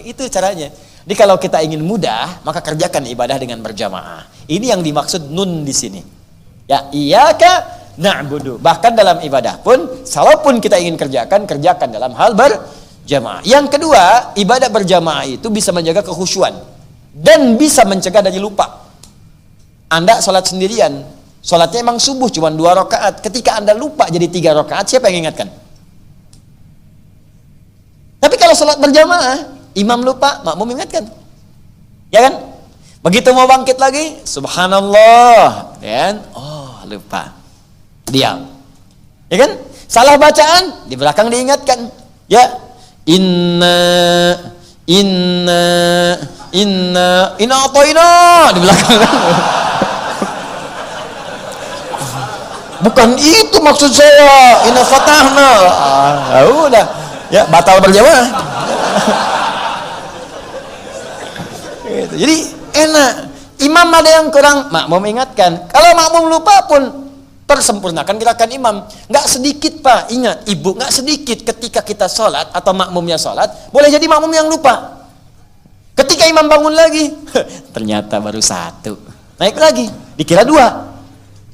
Itu caranya. Jadi kalau kita ingin mudah, maka kerjakan ibadah dengan berjamaah. Ini yang dimaksud nun di sini. Ya, iyyaka na'budu. Bahkan dalam ibadah pun, salaupun kita ingin kerjakan dalam hal berjamaah. Yang kedua, ibadah berjamaah itu bisa menjaga kekhusyuan dan bisa mencegah dari lupa. Anda sholat sendirian, sholatnya emang subuh cuma 2 rakaat. Ketika Anda lupa jadi 3 rakaat, siapa yang ingatkan? Tapi kalau sholat berjamaah, imam lupa, makmum ingatkan. Ya kan? Begitu mau bangkit lagi, subhanallah, ya kan? Oh, lupa. Diam. Ya kan? Salah bacaan, di belakang diingatkan. Ya. Inna atoina di belakang. Bukan itu maksud saya. Inna fatahna. Udah. Ya, batal berjamaah. Gitu. Jadi enak. Imam ada yang kurang, makmum ingatkan. Kalau makmum lupa pun tersempurnakan gerakan imam. Nggak sedikit Pak, ingat Ibu, nggak sedikit ketika kita sholat atau makmumnya sholat, boleh jadi makmum yang lupa. Ketika imam bangun lagi, ternyata baru 1. Naik lagi, dikira 2.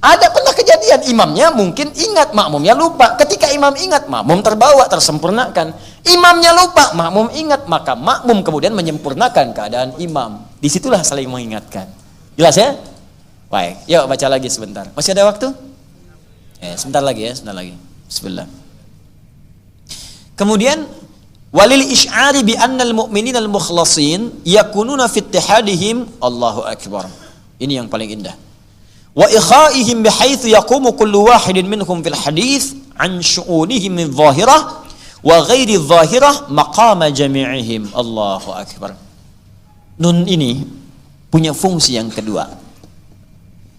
Ada pernah kejadian, imamnya mungkin ingat, makmumnya lupa. Ketika imam ingat, makmum terbawa, tersempurnakan. Imamnya lupa, makmum ingat, maka makmum kemudian menyempurnakan keadaan imam. Disitulah saling mengingatkan. Jelas ya? Baik, yuk baca lagi sebentar. Masih ada waktu? Sebentar lagi ya, sebentar lagi. Bismillah. Kemudian walil isy'ari bi annal mu'minina al mukhlasin yakununa fi ittihadihim Allahu akbar. Ini yang paling indah. Wa ikhaihim bihaitsu yaqumu kullu wahidin minhum fil hadits an syu'unihim min dhahirah wa ghairi dhahirah maqama jami'ihim. Allahu akbar. Nun ini punya fungsi yang kedua.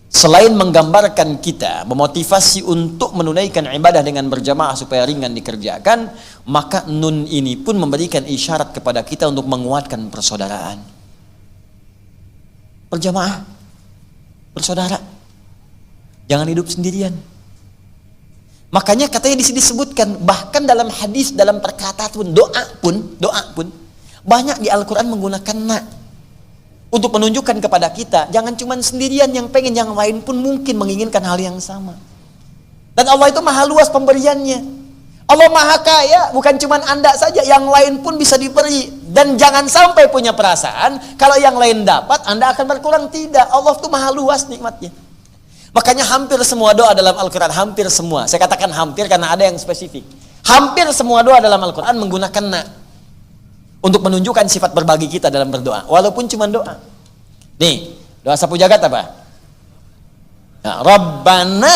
Selain menggambarkan kita, memotivasi untuk menunaikan ibadah dengan berjamaah supaya ringan dikerjakan, maka nun ini pun memberikan isyarat kepada kita untuk menguatkan persaudaraan. Berjamaah, bersaudara, jangan hidup sendirian. Makanya katanya di sini disebutkan, bahkan dalam hadis, dalam perkataan pun, doa pun, banyak di Al-Quran menggunakan na. Untuk menunjukkan kepada kita, jangan cuma sendirian yang pengen, yang lain pun mungkin menginginkan hal yang sama. Dan Allah itu maha luas pemberiannya. Allah maha kaya, bukan cuma Anda saja, yang lain pun bisa diberi. Dan jangan sampai punya perasaan, kalau yang lain dapat, Anda akan berkurang. Tidak, Allah itu maha luas nikmatnya. Makanya hampir semua doa dalam Al-Quran, hampir semua. Saya katakan hampir karena ada yang spesifik. Hampir semua doa dalam Al-Quran menggunakan na. Untuk menunjukkan sifat berbagi kita dalam berdoa, walaupun cuma doa. Nih, doa sapu jagat apa? Ya, Rabbana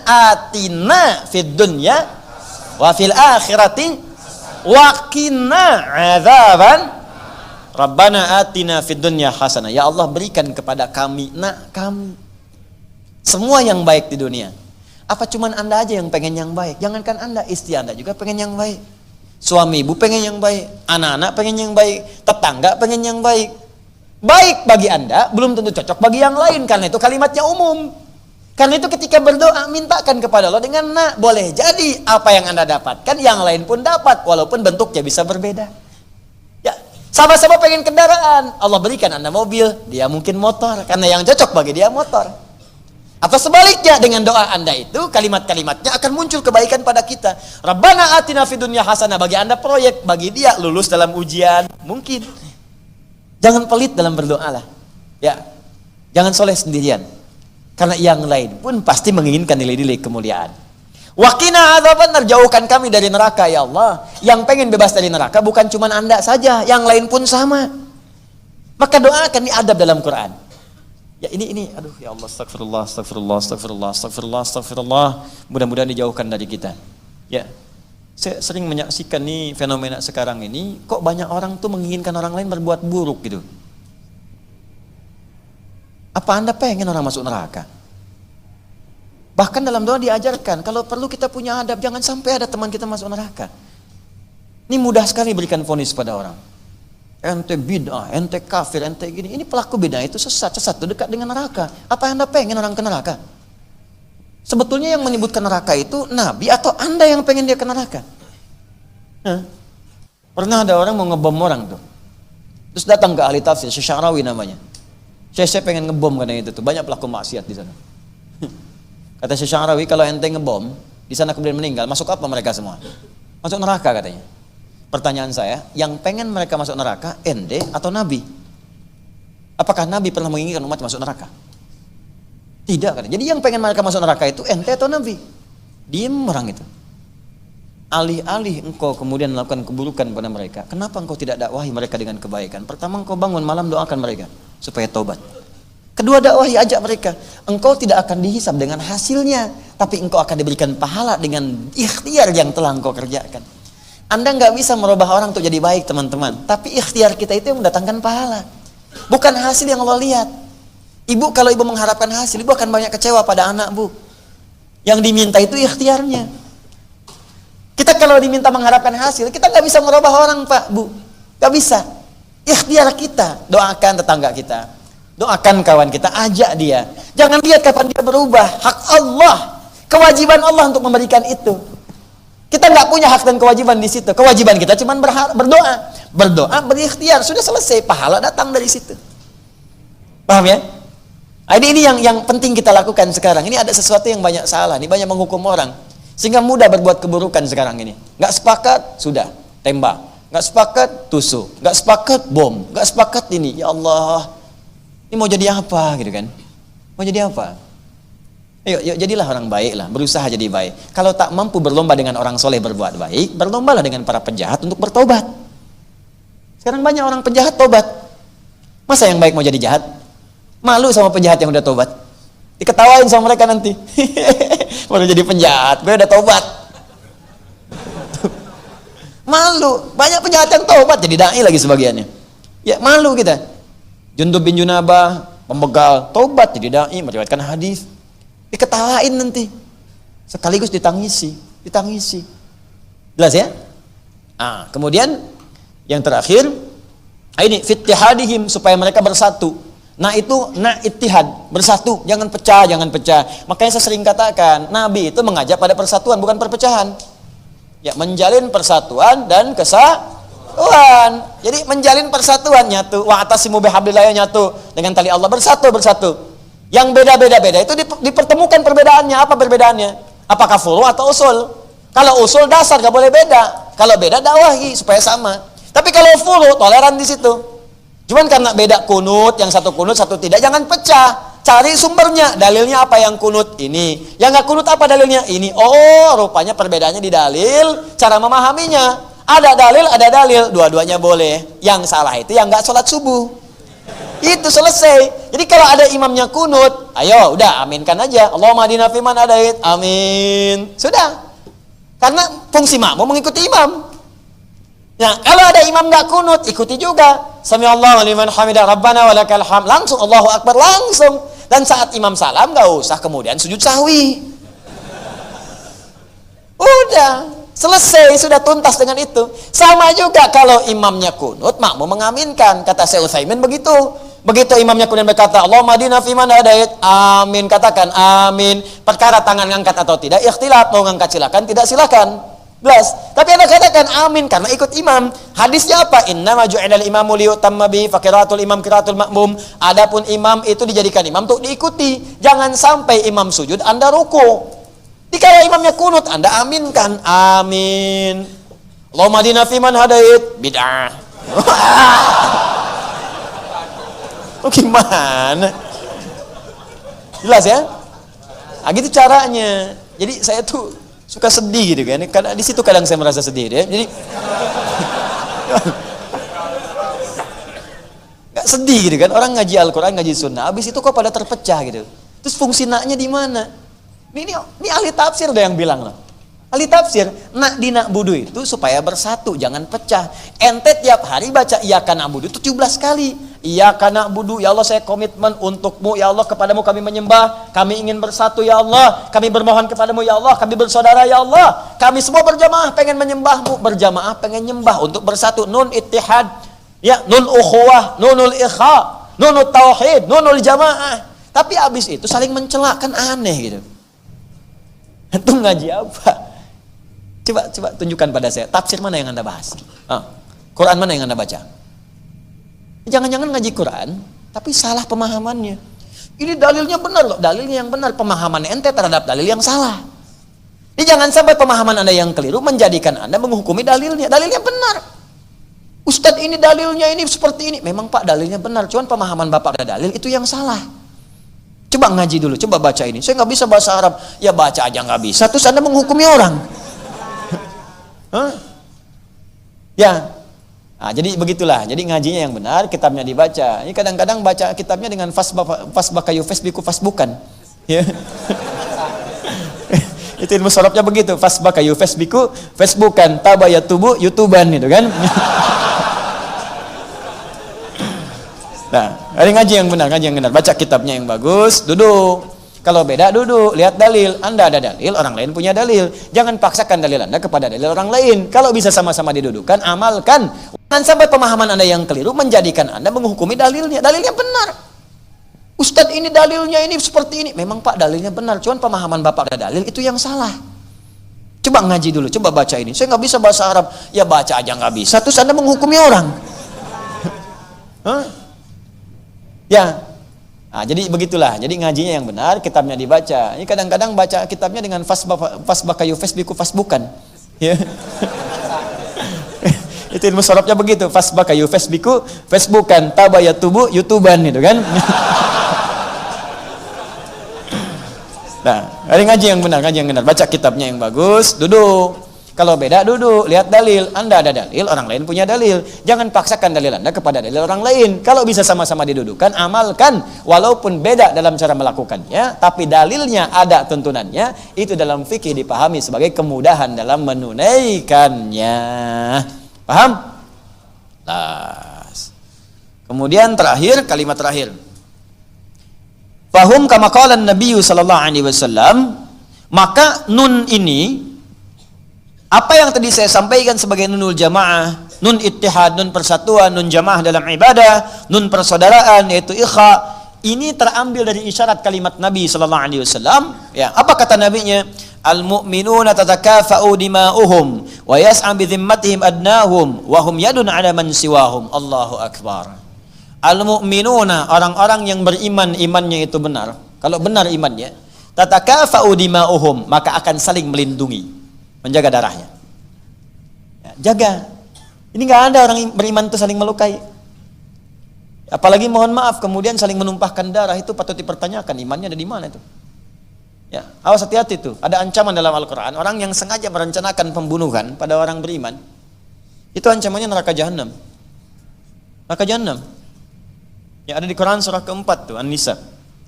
atina fid dunya wa fil akhirati wa qina adzaban. Rabbana atina fid dunya hasanah. Ya Allah, berikan kepada kami, kami semua yang baik di dunia. Apa cuman Anda aja yang pengen yang baik? Jangankan Anda, istri Anda juga pengen yang baik. Suami ibu pengen yang baik, anak-anak pengen yang baik, tetangga pengen yang baik. Baik bagi Anda, belum tentu cocok bagi yang lain, karena itu kalimatnya umum. Karena itu ketika berdoa, mintakan kepada Allah dengan boleh jadi apa yang Anda dapatkan, yang lain pun dapat, walaupun bentuknya bisa berbeda. Ya, sama-sama pengen kendaraan, Allah berikan Anda mobil, dia mungkin motor, karena yang cocok bagi dia motor. Atau sebaliknya, dengan doa Anda itu, kalimat-kalimatnya akan muncul kebaikan pada kita. Rabbana atina fid dunya hasanah, bagi Anda proyek, bagi dia lulus dalam ujian, mungkin. Jangan pelit dalam berdoa lah. Ya, jangan soleh sendirian. Karena yang lain pun pasti menginginkan nilai-nilai kemuliaan. Waqina adzabannar, jauhkan kami dari neraka ya Allah. Yang pengen bebas dari neraka bukan cuma Anda saja, yang lain pun sama. Maka doakan diadab dalam Quran. Ya ini aduh ya Allah, astagfirullah. Mudah-mudahan dijauhkan dari kita. Ya. Saya sering menyaksikan nih fenomena sekarang ini, kok banyak orang tuh menginginkan orang lain berbuat buruk gitu. Apa Anda pengen orang masuk neraka? Bahkan dalam doa diajarkan, kalau perlu kita punya adab, jangan sampai ada teman kita masuk neraka. Ini mudah sekali berikan vonis pada orang. Ente bid'ah, ente kafir, ente gini. Ini pelaku bid'ah itu sesat itu dekat dengan neraka. Apa Anda pengen orang ke neraka? Sebetulnya yang menyebutkan neraka itu Nabi atau Anda yang pengen dia ke neraka? Pernah ada orang mau ngebom orang tuh. Terus datang ke ahli tafsir, Syekh Sya'rawi namanya. Saya pengen ngebom karena itu tuh, banyak pelaku maksiat di sana. Kata Syekh Sya'rawi, kalau ente ngebom, di sana kemudian meninggal, masuk apa mereka semua? Masuk neraka katanya. Pertanyaan saya, yang pengen mereka masuk neraka, ente atau Nabi? Apakah Nabi pernah menginginkan umat masuk neraka? Tidak kan? Jadi yang pengen mereka masuk neraka itu ente atau Nabi? Diem orang itu. Alih-alih engkau kemudian melakukan keburukan pada mereka, kenapa engkau tidak dakwahi mereka dengan kebaikan? Pertama engkau bangun malam doakan mereka supaya taubat. Kedua dakwahi, ajak mereka. Engkau tidak akan dihisab dengan hasilnya, tapi engkau akan diberikan pahala dengan ikhtiar yang telah engkau kerjakan. Anda nggak bisa merubah orang untuk jadi baik teman-teman, tapi ikhtiar kita itu yang mendatangkan pahala, bukan hasil yang Allah lihat. Ibu kalau ibu mengharapkan hasil, ibu akan banyak kecewa pada anak bu. Yang diminta itu ikhtiarnya. Kita kalau diminta mengharapkan hasil, kita nggak bisa merubah orang pak bu, nggak bisa. Ikhtiar kita, doakan tetangga kita, doakan kawan kita, ajak dia. Jangan lihat kapan dia berubah. Hak Allah, kewajiban Allah untuk memberikan itu. Kita nggak punya hak dan kewajiban di situ. Kewajiban kita cuma berdoa, berikhtiar, sudah selesai. Pahala datang dari situ. Paham ya? Ini yang penting kita lakukan sekarang. Ini ada sesuatu yang banyak salah, ini banyak menghukum orang, sehingga mudah berbuat keburukan sekarang ini. Nggak sepakat, sudah tembak. Nggak sepakat, tusuk. Nggak sepakat, bom. Nggak sepakat ini. Ya Allah, ini mau jadi apa gitu kan? Mau jadi apa? Yuk jadilah orang baik lah, berusaha jadi baik. Kalau tak mampu berlomba dengan orang soleh berbuat baik, berlombalah dengan para penjahat untuk bertobat. Sekarang banyak orang penjahat tobat. Masa yang baik mau jadi jahat? Malu sama penjahat yang udah tobat. Diketawain sama mereka nanti. Baru jadi penjahat, gue udah tobat. Malu, banyak penjahat yang tobat jadi dai lagi sebagiannya. Ya malu kita. Jundub bin Junabah, pembegal, tobat jadi dai, meriwayatkan hadis. Diketawain nanti. Sekaligus ditangisi. Jelas ya? Kemudian yang terakhir, ini fittihadihim, supaya mereka bersatu. Nah itu, ittihad, bersatu, jangan pecah. Makanya saya sering katakan, Nabi itu mengajak pada persatuan, bukan perpecahan. Ya, menjalin persatuan dan kesatuan. Jadi menjalin persatuan, nyatu, wa'tasimu bihablillah, nyatu dengan tali Allah, bersatu. Yang beda-beda itu dipertemukan perbedaannya. Apa perbedaannya? Apakah furu atau usul? Kalau usul dasar gak boleh beda. Kalau beda dakwahi supaya sama. Tapi kalau furu toleran di situ. Cuman karena beda kunut, yang satu kunut, satu tidak, jangan pecah. Cari sumbernya, dalilnya apa yang kunut ini, yang nggak kunut apa dalilnya ini. Oh, rupanya perbedaannya di dalil, cara memahaminya. Ada dalil, dua-duanya boleh. Yang salah itu yang nggak sholat subuh. Itu selesai. Jadi kalau ada imamnya kunut, ayo udah aminkan aja. Allahumma hadina fiman hadait. Amin. Sudah. Karena fungsi makmum mengikuti imam. Nah, kalau ada imam nggak kunut, ikuti juga. Sami'allahu liman hamidah, Rabbana walakal hamd. Langsung Allahu Akbar, langsung. Dan saat imam salam nggak usah kemudian sujud sahwi. Udah, selesai, sudah tuntas dengan itu. Sama juga kalau imamnya kunut, makmum mengaminkan. Kata Syekh Utsaimin begitu. Begitu imamnya kemudian berkata, Allahumma hadina fiman hadait, amin, katakan amin. Perkara tangan ngangkat atau tidak, ikhtilaf, mau ngangkat silakan, tidak silakan. Jelas. Tapi Anda katakan amin karena ikut imam. Hadisnya apa? Innama ju'ilal imamu liyutamma bihi fa qiraatul imam qiraatul makmum. Adapun imam itu dijadikan imam untuk diikuti. Jangan sampai imam sujud Anda ruku. Dikala imamnya kunut Anda aminkan, amin. Allahumma hadina fiman hadait, bid'ah. Oh, gimana? Jelas ya? Nah, gitu caranya. Jadi saya tuh suka sedih gitu kan. Karena di situ kadang saya merasa sedih ya. Jadi nggak sedih gitu kan. Orang ngaji Al-Quran, ngaji Sunnah. Habis itu kok pada terpecah gitu. Terus fungsi naknya di mana? Ini ahli tafsir udah yang bilang loh. Ahli tafsir, nak di na'budu itu supaya bersatu, jangan pecah. Ente tiap hari baca iyyaka na'budu itu 17 kali. Iyyaka na'budu, ya Allah saya komitmen untukmu, ya Allah kepadamu kami menyembah, kami ingin bersatu ya Allah, kami bermohon kepadamu ya Allah, kami bersaudara ya Allah, kami semua berjamaah pengen menyembahmu, berjamaah pengen nyembah untuk bersatu. Nun ittihad, ya, nun ukhuwah, nunul ikha, nunul tauhid, nunul jamaah. Tapi abis itu saling mencela, kan aneh gitu. Itu ngaji apa? Coba tunjukkan pada saya, tafsir mana yang Anda bahas? Quran mana yang Anda baca? Jangan-jangan ngaji Quran, tapi salah pemahamannya. Ini dalilnya benar loh, dalilnya yang benar, pemahaman ente terhadap dalil yang salah. Jadi jangan sampai pemahaman Anda yang keliru menjadikan Anda menghukumi dalilnya. Dalilnya benar. Ustadz ini dalilnya ini seperti ini. Memang Pak dalilnya benar, cuman pemahaman Bapak ada dalil itu yang salah. Coba ngaji dulu, coba baca ini. Saya nggak bisa bahasa Arab, ya baca aja nggak bisa. Terus Anda menghukumi orang. Ya, nah, jadi begitulah. Jadi ngajinya yang benar, kitabnya dibaca. Ini kadang-kadang baca kitabnya dengan fasbaka yufasbiku fasbukan. Ya. Itu ilmu sorobnya begitu. Fasbaka yufasbiku fasbukan, tabayatubu yutuban gitu kan. Nah, hari ngaji yang benar, ngaji yang benar. Baca kitabnya yang bagus, duduk. Kalau beda duduk, lihat dalil. Anda ada dalil, orang lain punya dalil. Jangan paksakan dalil Anda kepada dalil orang lain. Kalau bisa sama-sama didudukan, amalkan. Jangan sampai pemahaman Anda yang keliru menjadikan Anda menghukumi dalilnya. Dalilnya benar. Ustadz ini dalilnya ini seperti ini. Memang Pak dalilnya benar, cuman pemahaman Bapak ada dalil itu yang salah. Coba ngaji dulu, coba baca ini. Saya nggak bisa bahasa Arab, ya baca aja nggak bisa. Terus Anda menghukumi orang. Ya. Nah, jadi begitulah. Jadi ngajinya yang benar, kitabnya dibaca. Ini kadang-kadang baca kitabnya dengan fasbaka yufasbiku fasbukan. Ya. Itu ilmu sorobnya begitu. Fasbaka yufasbiku fasbukan, tabayatubu yutuban gitu kan. Nah, hari ngaji yang benar, ngaji yang benar. Baca kitabnya yang bagus, duduk. Kalau beda duduk, lihat dalil. Anda ada dalil, orang lain punya dalil. Jangan paksakan dalil Anda kepada dalil orang lain. Kalau bisa sama-sama didudukan, amalkan. Walaupun beda dalam cara melakukannya, tapi dalilnya ada tuntunannya. Itu dalam fikih dipahami sebagai kemudahan dalam menunaikannya. Paham? Kemudian terakhir, kalimat terakhir. Fahum kama qala Nabi sallallahu alaihi wasallam. Maka nun ini, apa yang tadi saya sampaikan sebagai nunul jamaah, nun ittihad, nun persatuan, nun jamaah dalam ibadah, nun persaudaraan yaitu ikha, ini terambil dari isyarat kalimat Nabi sallallahu alaihi wasallam. Ya, apa kata nabinya? Al-mu'minuna tatakafa'u dima'uhum wa yas'a bi dhimmatihim adnahum wa hum yadun 'ala man siwahum. Allahu akbar. Al-mu'minuna, orang-orang yang beriman, imannya itu benar. Kalau benar imannya, tatakafa'u dima'uhum, maka akan saling melindungi, menjaga darahnya. Ya, jaga. Ini nggak ada orang beriman itu saling melukai. Apalagi mohon maaf kemudian saling menumpahkan darah, itu patut dipertanyakan imannya ada di mana itu. Ya, awas hati-hati itu. Ada ancaman dalam Al-Quran. Orang yang sengaja merencanakan pembunuhan pada orang beriman, itu ancamannya neraka jahanam. Neraka jahanam. Ya, ada di Quran surah keempat tuh, An-Nisa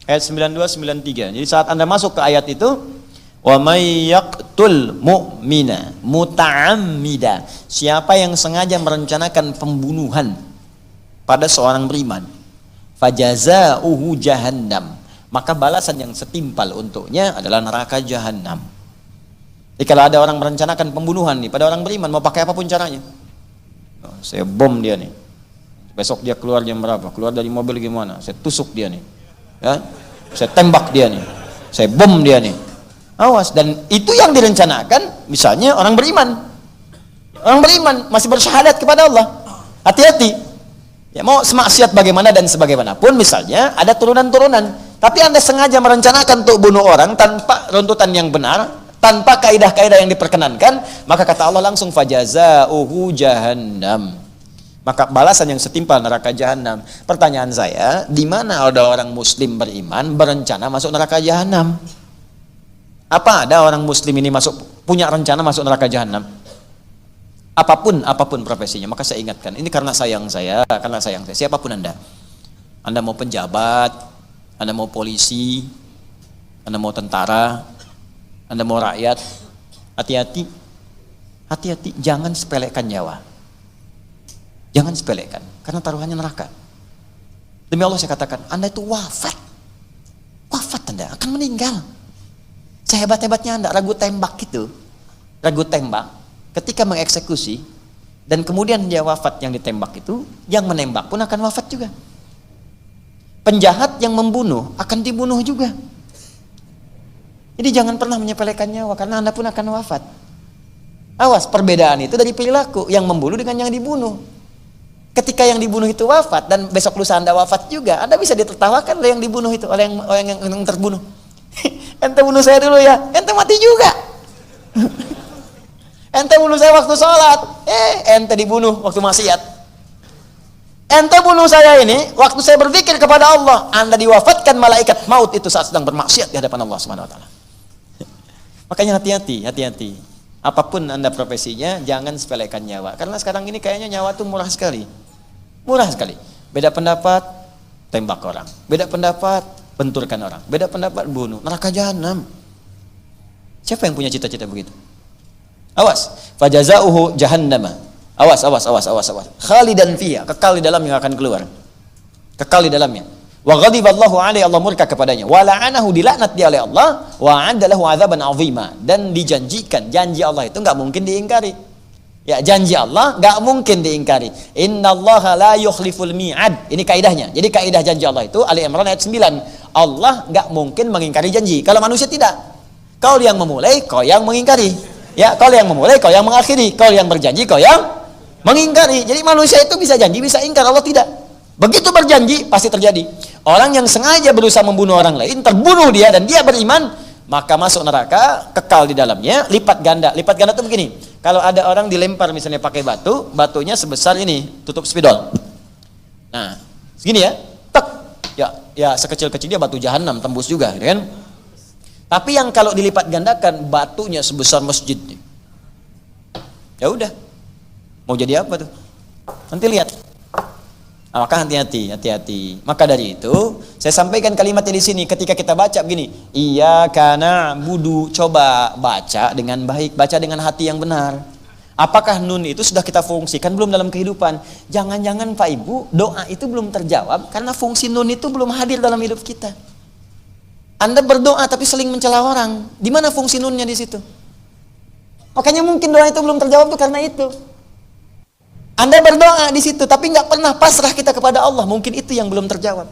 ayat 92-93. Jadi saat Anda masuk ke ayat itu, wa may yaqtul mu'mina muta'ammida, siapa yang sengaja merencanakan pembunuhan pada seorang beriman, fajazauhu jahannam, maka balasan yang setimpal untuknya adalah neraka jahanam. Jadi kalau ada orang merencanakan pembunuhan nih pada orang beriman, mau pakai apapun caranya, saya bom dia nih, Besok dia keluar jam berapa? Keluar dari mobil gimana? Saya tusuk dia nih. Ya. Saya tembak dia nih. Saya bom dia nih. Awas, dan itu yang direncanakan misalnya orang beriman. Orang beriman masih bersyahadat kepada Allah. Hati-hati. Ya, mau semaksiat bagaimana dan sebagaimanapun misalnya ada turunan-turunan, tapi Anda sengaja merencanakan untuk bunuh orang tanpa runtutan yang benar, tanpa kaidah-kaidah yang diperkenankan, maka kata Allah langsung fajazauhu jahannam. Maka balasan yang setimpal neraka jahanam. Pertanyaan saya, di mana ada orang muslim beriman berencana masuk neraka jahanam? Apa ada orang muslim ini punya rencana masuk neraka jahanam? Apapun profesinya, maka saya ingatkan, ini karena sayang saya, siapapun Anda mau penjabat, Anda mau polisi, Anda mau tentara, Anda mau rakyat, hati-hati, jangan sepelekan nyawa. Jangan sepelekan, karena taruhannya neraka. Demi Allah saya katakan, Anda itu wafat Anda akan meninggal. Sehebat-hebatnya Anda ragu tembak, ketika mengeksekusi dan kemudian dia wafat yang ditembak itu, yang menembak pun akan wafat juga. Penjahat yang membunuh akan dibunuh juga. Jadi jangan pernah menyepelekan nyawa, karena Anda pun akan wafat. Awas, perbedaan itu dari perilaku yang membunuh dengan yang dibunuh. Ketika yang dibunuh itu wafat dan besok lusa Anda wafat juga, Anda bisa ditertawakan oleh yang dibunuh itu, oleh yang terbunuh. Ente bunuh saya dulu ya, ente mati juga. Ente bunuh saya waktu sholat, ente dibunuh waktu maksiat. Ente bunuh saya ini waktu saya berzikir kepada Allah, Anda diwafatkan malaikat maut itu saat sedang bermaksiat di hadapan Allah Subhanahu wa taala. Makanya hati-hati. Apapun Anda profesinya, jangan sepelekan nyawa. Karena sekarang ini kayaknya nyawa itu murah sekali. Beda pendapat, tembak orang. Beda pendapat, benturkan orang. Beda pendapat, bunuh. Neraka jahanam. Siapa yang punya cita-cita begitu? Awas, fajazauhu jahannama. Awas. Khalidan fiha, kekal di dalamnya, akan keluar. Kekal di dalamnya. Wa ghadiballahu alaihi, Allah murka kepadanya. Wa la'anahu, dilaknat dia oleh Allah. Wa 'adda lahu 'adzaban 'azima, dan dijanjikan, janji Allah itu enggak mungkin diingkari. Ya, janji Allah enggak mungkin diingkari. Innallaha la yukhliful mi'ad. Ini kaidahnya. Jadi kaidah janji Allah itu Ali Imran ayat 9. Allah enggak mungkin mengingkari janji. Kalau manusia tidak. Kau yang memulai, kau yang mengingkari. Ya, kau yang memulai, kau yang mengakhiri. Kau yang berjanji, kau yang mengingkari. Jadi manusia itu bisa janji, bisa ingkar. Allah tidak. Begitu berjanji, pasti terjadi. Orang yang sengaja berusaha membunuh orang lain, terbunuh dia dan dia beriman, maka masuk neraka, kekal di dalamnya, lipat ganda. Lipat ganda itu begini. Kalau ada orang dilempar misalnya pakai batu, batunya sebesar ini, tutup spidol. Nah, segini ya. Tek. Ya sekecil-kecilnya batu jahanam tembus juga, gitu kan? Tapi yang kalau dilipat gandakan, batunya sebesar masjid. Ya udah. Mau jadi apa tuh? Nanti lihat. Maka hati-hati. Maka dari itu, saya sampaikan kalimatnya di sini ketika kita baca begini, iyyaka na'budu, coba baca dengan baik, baca dengan hati yang benar. Apakah nun itu sudah kita fungsikan belum dalam kehidupan? Jangan-jangan Pak Ibu, doa itu belum terjawab karena fungsi nun itu belum hadir dalam hidup kita. Anda berdoa tapi seling mencela orang. Di mana fungsi nunnya di situ? Makanya mungkin doa itu belum terjawab tuh karena itu. Anda berdoa di situ tapi nggak pernah pasrah kita kepada Allah, mungkin itu yang belum terjawab.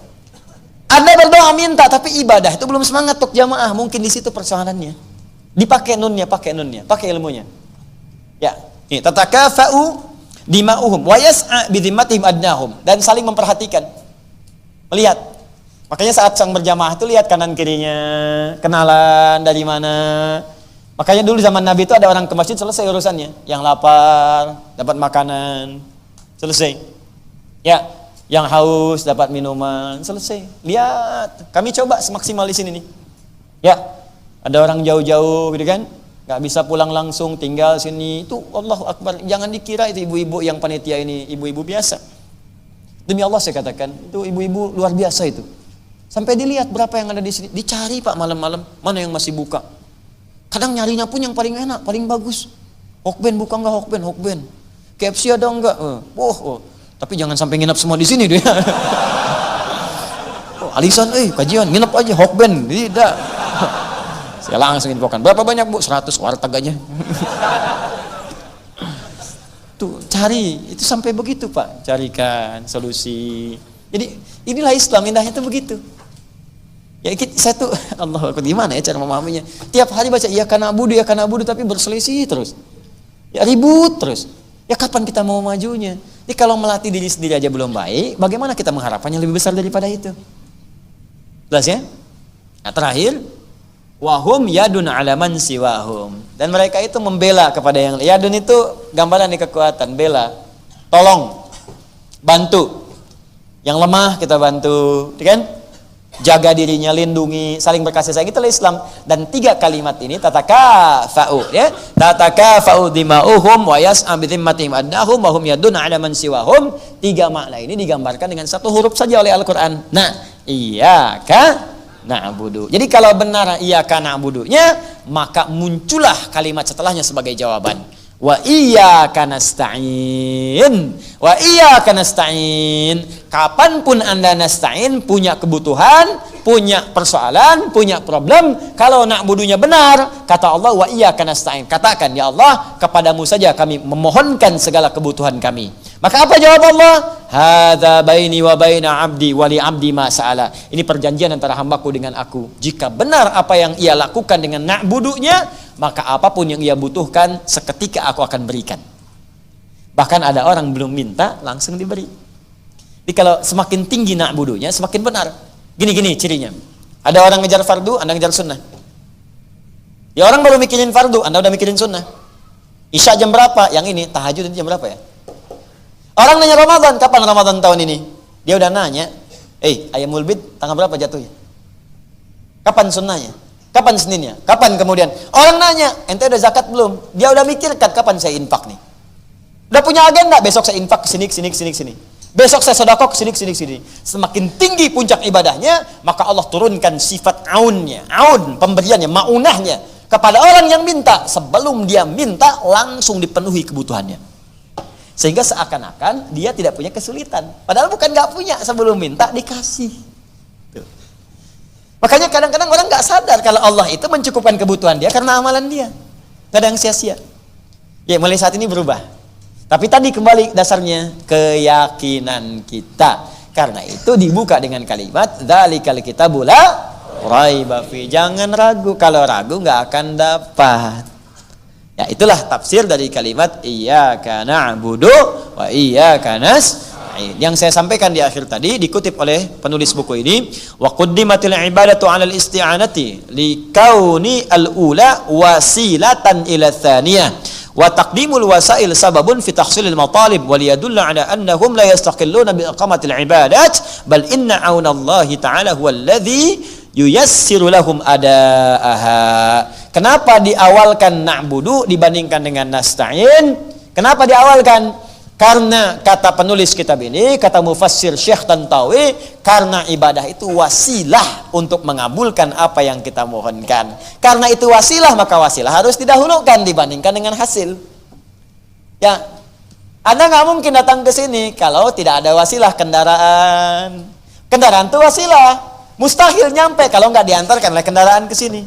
Anda berdoa minta tapi ibadah itu belum semangat untuk jamaah, mungkin di situ persoalannya. Dipakai nunnya, pakai ilmunya. Ya, ini tatakafa'u dima'uhum wa yas'a bidhimmatihim adnahum, dan saling memperhatikan. Melihat. Makanya saat sang berjamaah itu lihat kanan kirinya, kenalan dari mana. Makanya dulu zaman Nabi itu ada orang ke masjid selesai urusannya. Yang lapar dapat makanan, selesai. Ya, yang haus dapat minuman, selesai. Lihat, kami coba semaksimal di sini nih. Ya, ada orang jauh-jauh gitu kan, nggak bisa pulang langsung, tinggal sini. Itu Allahu Akbar. Jangan dikira itu ibu-ibu yang panitia ini ibu-ibu biasa. Demi Allah saya katakan, itu ibu-ibu luar biasa itu. Sampai dilihat berapa yang ada di sini, dicari Pak malam-malam, mana yang masih buka. Kadang nyarinya pun yang paling enak, paling bagus. Hokben buka enggak Hokben. KFC ada enggak? Tapi jangan sampai nginep semua di sini dia. Alisan, kajian nginep aja Hokben. Tidak. Saya langsung infokan. Berapa banyak Bu? 100 warteg aja. Tuh, cari, itu sampai begitu Pak, carikan solusi. Jadi inilah Islam, indahnya itu begitu. Ya saya tuh, Allah, gimana ya cara memahaminya? Tiap hari baca iya kana abudu, tapi berselisih terus. Ya ribut terus. Ya kapan kita mau majunya? Jadi kalau melatih diri sendiri aja belum baik, bagaimana kita mengharapkannya lebih besar daripada itu? Jelas ya? Nah terakhir, wahum yadun alaman siwahum, dan mereka itu membela kepada yang yadun itu gambaran di kekuatan, bela, tolong, bantu yang lemah, kita bantu, kan? Jaga dirinya, lindungi, saling berkasih sayang, itulah Islam. Dan 3 kalimat ini tatakafa'u, ya, tatakafa'u dima'uhum wa yas'a bidhimmatihim adnahum wa hum yadun alaman siwahum. 3 makna ini digambarkan dengan 1 huruf saja oleh Al-Quran. Nah, iyyaka na'budu. Jadi kalau benar iyyaka na'budunya, maka muncullah kalimat setelahnya sebagai jawaban. Wa iyyaka nasta'in. Wa iyyaka nasta'in. Kapanpun Anda nasta'in, punya kebutuhan, punya persoalan, punya problem, kalau na'budunya benar, kata Allah wa iyyaka nasta'in. Katakan, ya Allah, kepadamu saja kami memohonkan segala kebutuhan kami. Maka apa jawab Allah? Hadza baini wa baina abdi wa li abdi ma sa'ala. Ini perjanjian antara hambaku dengan aku. Jika benar apa yang ia lakukan dengan na'budunya, maka apapun yang ia butuhkan seketika aku akan berikan. Bahkan ada orang belum minta langsung diberi. Jadi kalau semakin tinggi na'budunya, semakin benar. Gini-gini cirinya. Ada orang ngejar fardu, Anda ngejar sunnah. Ya orang baru mikirin fardu, Anda udah mikirin sunnah. Isya jam berapa? Yang ini tahajud jam berapa ya? Orang nanya Ramadan, kapan Ramadan tahun ini? Dia udah nanya, ayamul bid tanggal berapa jatuhnya? Kapan sunnahnya? Kapan Seninnya? Kapan kemudian? Orang nanya, ente udah zakat belum? Dia udah mikirkan kapan saya infak nih. Udah punya agenda, besok saya infak sini. Besok saya sedekah sini. Semakin tinggi puncak ibadahnya, maka Allah turunkan sifat aunnya, pemberiannya, maunahnya kepada orang yang minta. Sebelum dia minta, langsung dipenuhi kebutuhannya. Sehingga seakan-akan dia tidak punya kesulitan. Padahal bukan nggak punya, sebelum minta dikasih. Tuh. Makanya kadang-kadang orang nggak sadar kalau Allah itu mencukupkan kebutuhan dia karena amalan dia. Kadang sia-sia. Ya mulai saat ini berubah. Tapi tadi kembali dasarnya keyakinan kita. Karena itu dibuka dengan kalimat dzalikal kitabu la raiba fi. Jangan ragu, kalau ragu nggak akan dapat. Ya itulah tafsir dari kalimat iyyaka na'budu wa iyyaka nasta'in. Yang saya sampaikan di akhir tadi dikutip oleh penulis buku ini, wa quddimatil ibadatu 'alal isti'anati li kauni al-ula wasilatan ila tsaniyah wa taqdimul wasail sababun fi tahsilil matalib wa liyadulla 'ala annahum la yastaqilluna bi iqamatil ibadat bal inna 'aunallahi ta'ala huwal ladzi yuyassiru lahum adaaha. Kenapa diawalkan na'budu dibandingkan dengan nasta'in? Kenapa diawalkan? Karena kata penulis kitab ini, kata mufassir Syekh Tantawi, karena ibadah itu wasilah untuk mengabulkan apa yang kita mohonkan. Karena itu wasilah, maka wasilah harus didahulukan dibandingkan dengan hasil. Ya, Anda nggak mungkin datang ke sini kalau tidak ada wasilah kendaraan. Kendaraan itu wasilah, mustahil nyampe kalau nggak diantarkan oleh kendaraan ke sini.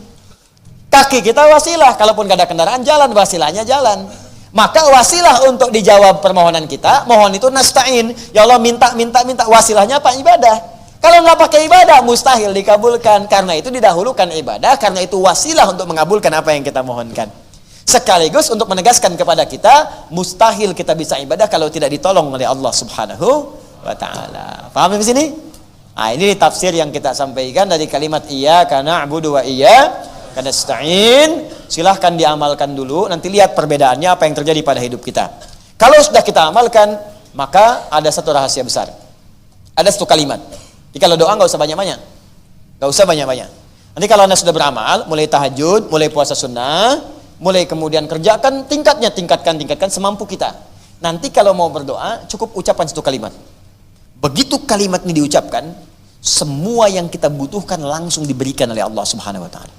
Kaki kita wasilah, kalaupun gak ada kendaraan jalan, wasilahnya jalan. Maka wasilah untuk dijawab permohonan kita, mohon itu nasta'in. Ya Allah minta, wasilahnya apa? Ibadah. Kalau nggak pakai ibadah, mustahil dikabulkan. Karena itu didahulukan ibadah, karena itu wasilah untuk mengabulkan apa yang kita mohonkan. Sekaligus untuk menegaskan kepada kita, mustahil kita bisa ibadah kalau tidak ditolong oleh Allah Subhanahu wa Ta'ala. Paham di sini? Nah, ini tafsir yang kita sampaikan dari kalimat iyyaka na'budu wa iyyaka nasta'in. Silahkan diamalkan dulu, nanti lihat perbedaannya apa yang terjadi pada hidup kita. Kalau sudah kita amalkan, maka ada satu rahasia besar, ada satu kalimat. Jadi kalau doa nggak usah banyak-banyak, nanti kalau Anda sudah beramal, mulai tahajud, mulai puasa sunnah, mulai kemudian kerjakan, tingkatkan semampu kita. Nanti kalau mau berdoa, cukup ucapan satu kalimat. Begitu kalimat ini diucapkan, semua yang kita butuhkan langsung diberikan oleh Allah Subhanahu wa Ta'ala.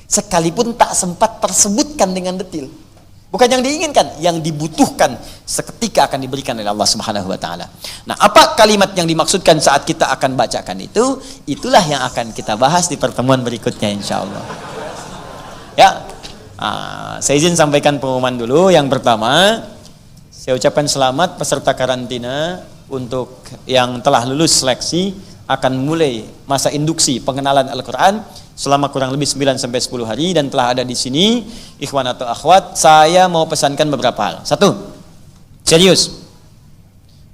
Sekalipun tak sempat tersebutkan dengan detil. Bukan yang diinginkan, yang dibutuhkan seketika akan diberikan oleh Allah Subhanahu wa Ta'ala. Nah, apa kalimat yang dimaksudkan saat kita akan bacakan itu? Itulah yang akan kita bahas di pertemuan berikutnya insyaallah. Ya. Saya izin sampaikan pengumuman dulu. Yang pertama, Saya ucapkan selamat peserta karantina untuk yang telah lulus seleksi akan mulai masa induksi pengenalan Al-Quran selama kurang lebih 9 sampai 10 hari dan telah ada di sini ikhwan atau akhwat. Saya mau pesankan beberapa hal. Satu, serius.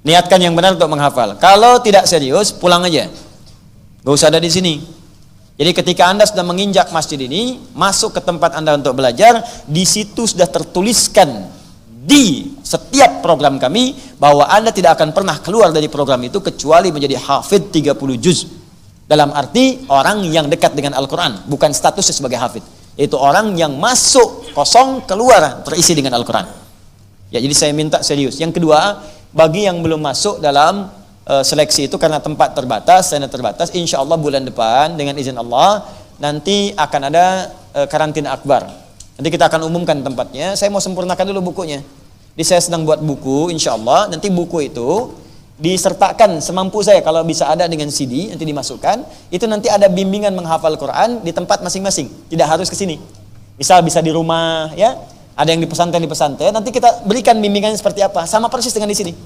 Niatkan yang benar untuk menghafal. Kalau tidak serius, pulang aja. Gak usah ada di sini. Jadi ketika Anda sudah menginjak masjid ini, masuk ke tempat Anda untuk belajar, di situ sudah tertuliskan di setiap program kami bahwa Anda tidak akan pernah keluar dari program itu kecuali menjadi hafid 30 juz. Dalam arti orang yang dekat dengan Al-Quran, bukan statusnya sebagai hafid. Yaitu orang yang masuk kosong, keluar terisi dengan Al-Quran. Ya, jadi saya minta serius. Yang kedua, bagi yang belum masuk dalam seleksi itu karena tempat terbatas, dana terbatas, insya Allah bulan depan dengan izin Allah nanti akan ada karantina akbar. Nanti kita akan umumkan tempatnya. Saya mau sempurnakan dulu bukunya. Jadi saya sedang buat buku, insya Allah nanti buku itu disertakan semampu saya, kalau bisa ada dengan CD nanti dimasukkan. Itu nanti ada bimbingan menghafal Quran di tempat masing-masing, tidak harus ke sini. Misal bisa di rumah, ya. Ada yang di pesantren nanti kita berikan bimbingannya seperti apa, sama persis dengan di sini.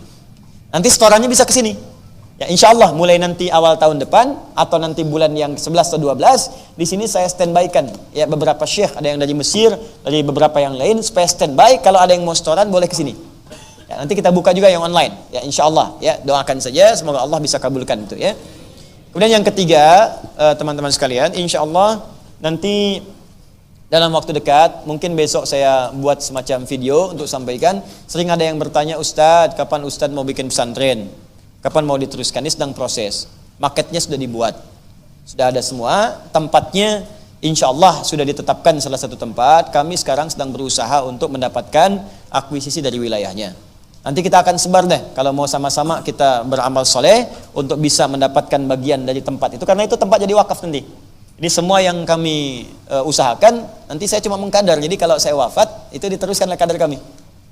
Nanti setorannya bisa ke sini. Ya, insya Allah mulai nanti awal tahun depan atau nanti bulan yang 11 atau 12 di sini saya standby-kan ya beberapa syekh, ada yang dari Mesir, dari beberapa yang lain supaya standby kalau ada yang mau setoran boleh ke sini. Ya, nanti kita buka juga yang online. Ya, insya Allah ya, doakan saja semoga Allah bisa kabulkan itu ya. Kemudian yang ketiga, teman-teman sekalian, insya Allah nanti dalam waktu dekat, mungkin besok saya buat semacam video untuk sampaikan. Sering ada yang bertanya, Ustadz, kapan Ustadz mau bikin pesantren? Kapan mau diteruskan? Ini sedang proses. Marketnya sudah dibuat. Sudah ada semua. Tempatnya insya Allah sudah ditetapkan salah satu tempat. Kami sekarang sedang berusaha untuk mendapatkan akuisisi dari wilayahnya. Nanti kita akan sebar deh. Kalau mau sama-sama kita beramal soleh untuk bisa mendapatkan bagian dari tempat itu. Karena itu tempat jadi wakaf nanti. Jadi semua yang kami usahakan, nanti saya cuma mengkadar. Jadi kalau saya wafat, itu diteruskan oleh kader kami.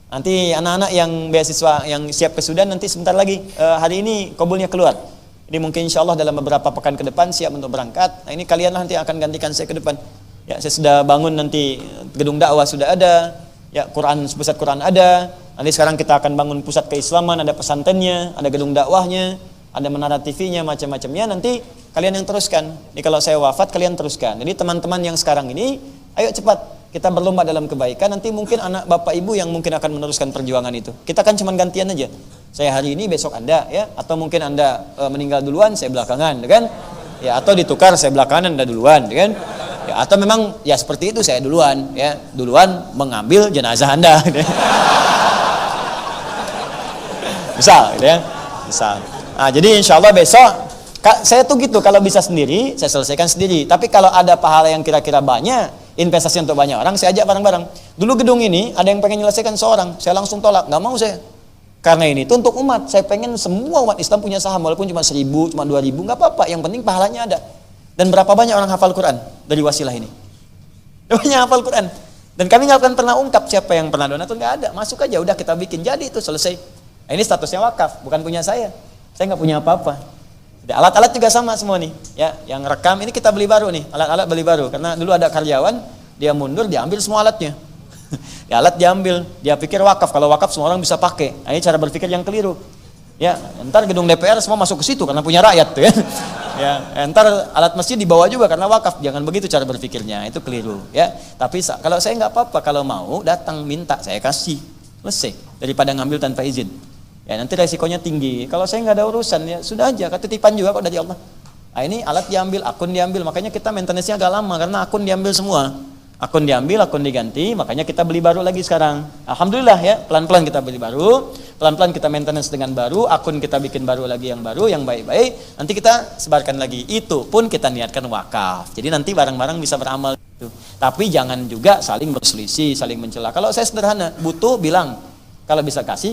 Nanti anak-anak yang beasiswa yang siap ke Sudan nanti sebentar lagi hari ini kabulnya keluar. Jadi mungkin insya Allah dalam beberapa pekan ke depan siap untuk berangkat. Nah ini kalianlah nanti akan gantikan saya ke depan. Ya saya sudah bangun nanti gedung dakwah sudah ada. Ya pusat Quran ada. Nanti sekarang kita akan bangun pusat keislaman, ada pesantrennya, ada gedung dakwahnya, ada menara TV-nya, macam-macamnya. Nanti kalian yang teruskan. Jadi kalau saya wafat kalian teruskan. Jadi teman-teman yang sekarang ini, ayo cepat. Kita berlomba dalam kebaikan, nanti mungkin anak bapak ibu yang mungkin akan meneruskan perjuangan itu. Kita kan cuma gantian aja. Saya hari ini, besok Anda, ya. Atau mungkin Anda meninggal duluan, saya belakangan, kan? Ya, atau ditukar, saya belakangan, Anda duluan, kan? Ya, atau memang ya seperti itu, saya duluan, ya. Duluan mengambil jenazah Anda. Misal, gitu ya. Misal. Nah, jadi insya Allah besok, saya tuh gitu, kalau bisa sendiri, saya selesaikan sendiri. Tapi kalau ada pahala yang kira-kira banyak, investasi untuk banyak orang, saya ajak bareng-bareng. Dulu gedung ini ada yang pengen menyelesaikan seorang, saya langsung tolak, nggak mau saya. Karena ini itu untuk umat, saya pengen semua umat Islam punya saham, walaupun cuma 1.000, cuma 2.000, nggak apa-apa. Yang penting pahalanya ada. Dan berapa banyak orang hafal Quran dari wasilah ini? Banyak hafal Quran. Dan kami nggak akan pernah ungkap siapa yang pernah donatur, nggak ada. Masuk aja, udah kita bikin jadi itu selesai. Nah, ini statusnya wakaf, bukan punya saya. Saya nggak punya apa-apa. Alat-alat juga sama semua nih, ya. Yang rekam ini kita beli baru nih, alat-alat beli baru. Karena dulu ada karyawan, dia mundur, dia ambil semua alatnya. Ya, alat diambil, dia pikir wakaf. Kalau wakaf semua orang bisa pakai. Nah, ini cara berpikir yang keliru. Ya, ntar gedung DPR semua masuk ke situ karena punya rakyat, tuh, ya. Ya, ntar alat masjid dibawa juga karena wakaf. Jangan begitu cara berpikirnya, itu keliru. Ya, tapi kalau saya nggak apa-apa, kalau mau datang minta saya kasih, selesai. Daripada ngambil tanpa izin. Ya nanti resikonya tinggi. Kalau saya nggak ada urusan ya sudah aja. Ketitipan juga kok dari Allah. Nah, ini alat diambil, akun diambil. Makanya kita maintenance-nya agak lama karena akun diambil semua. Akun diambil, akun diganti. Makanya kita beli baru lagi sekarang. Alhamdulillah ya. Pelan-pelan kita beli baru. Pelan-pelan kita maintenance dengan baru. Akun kita bikin baru lagi yang baru, yang baik-baik. Nanti kita sebarkan lagi. Itu pun kita niatkan wakaf. Jadi nanti barang-barang bisa beramal. Tapi jangan juga saling berselisih, saling mencela. Kalau saya sederhana, butuh bilang. Kalau bisa kasih,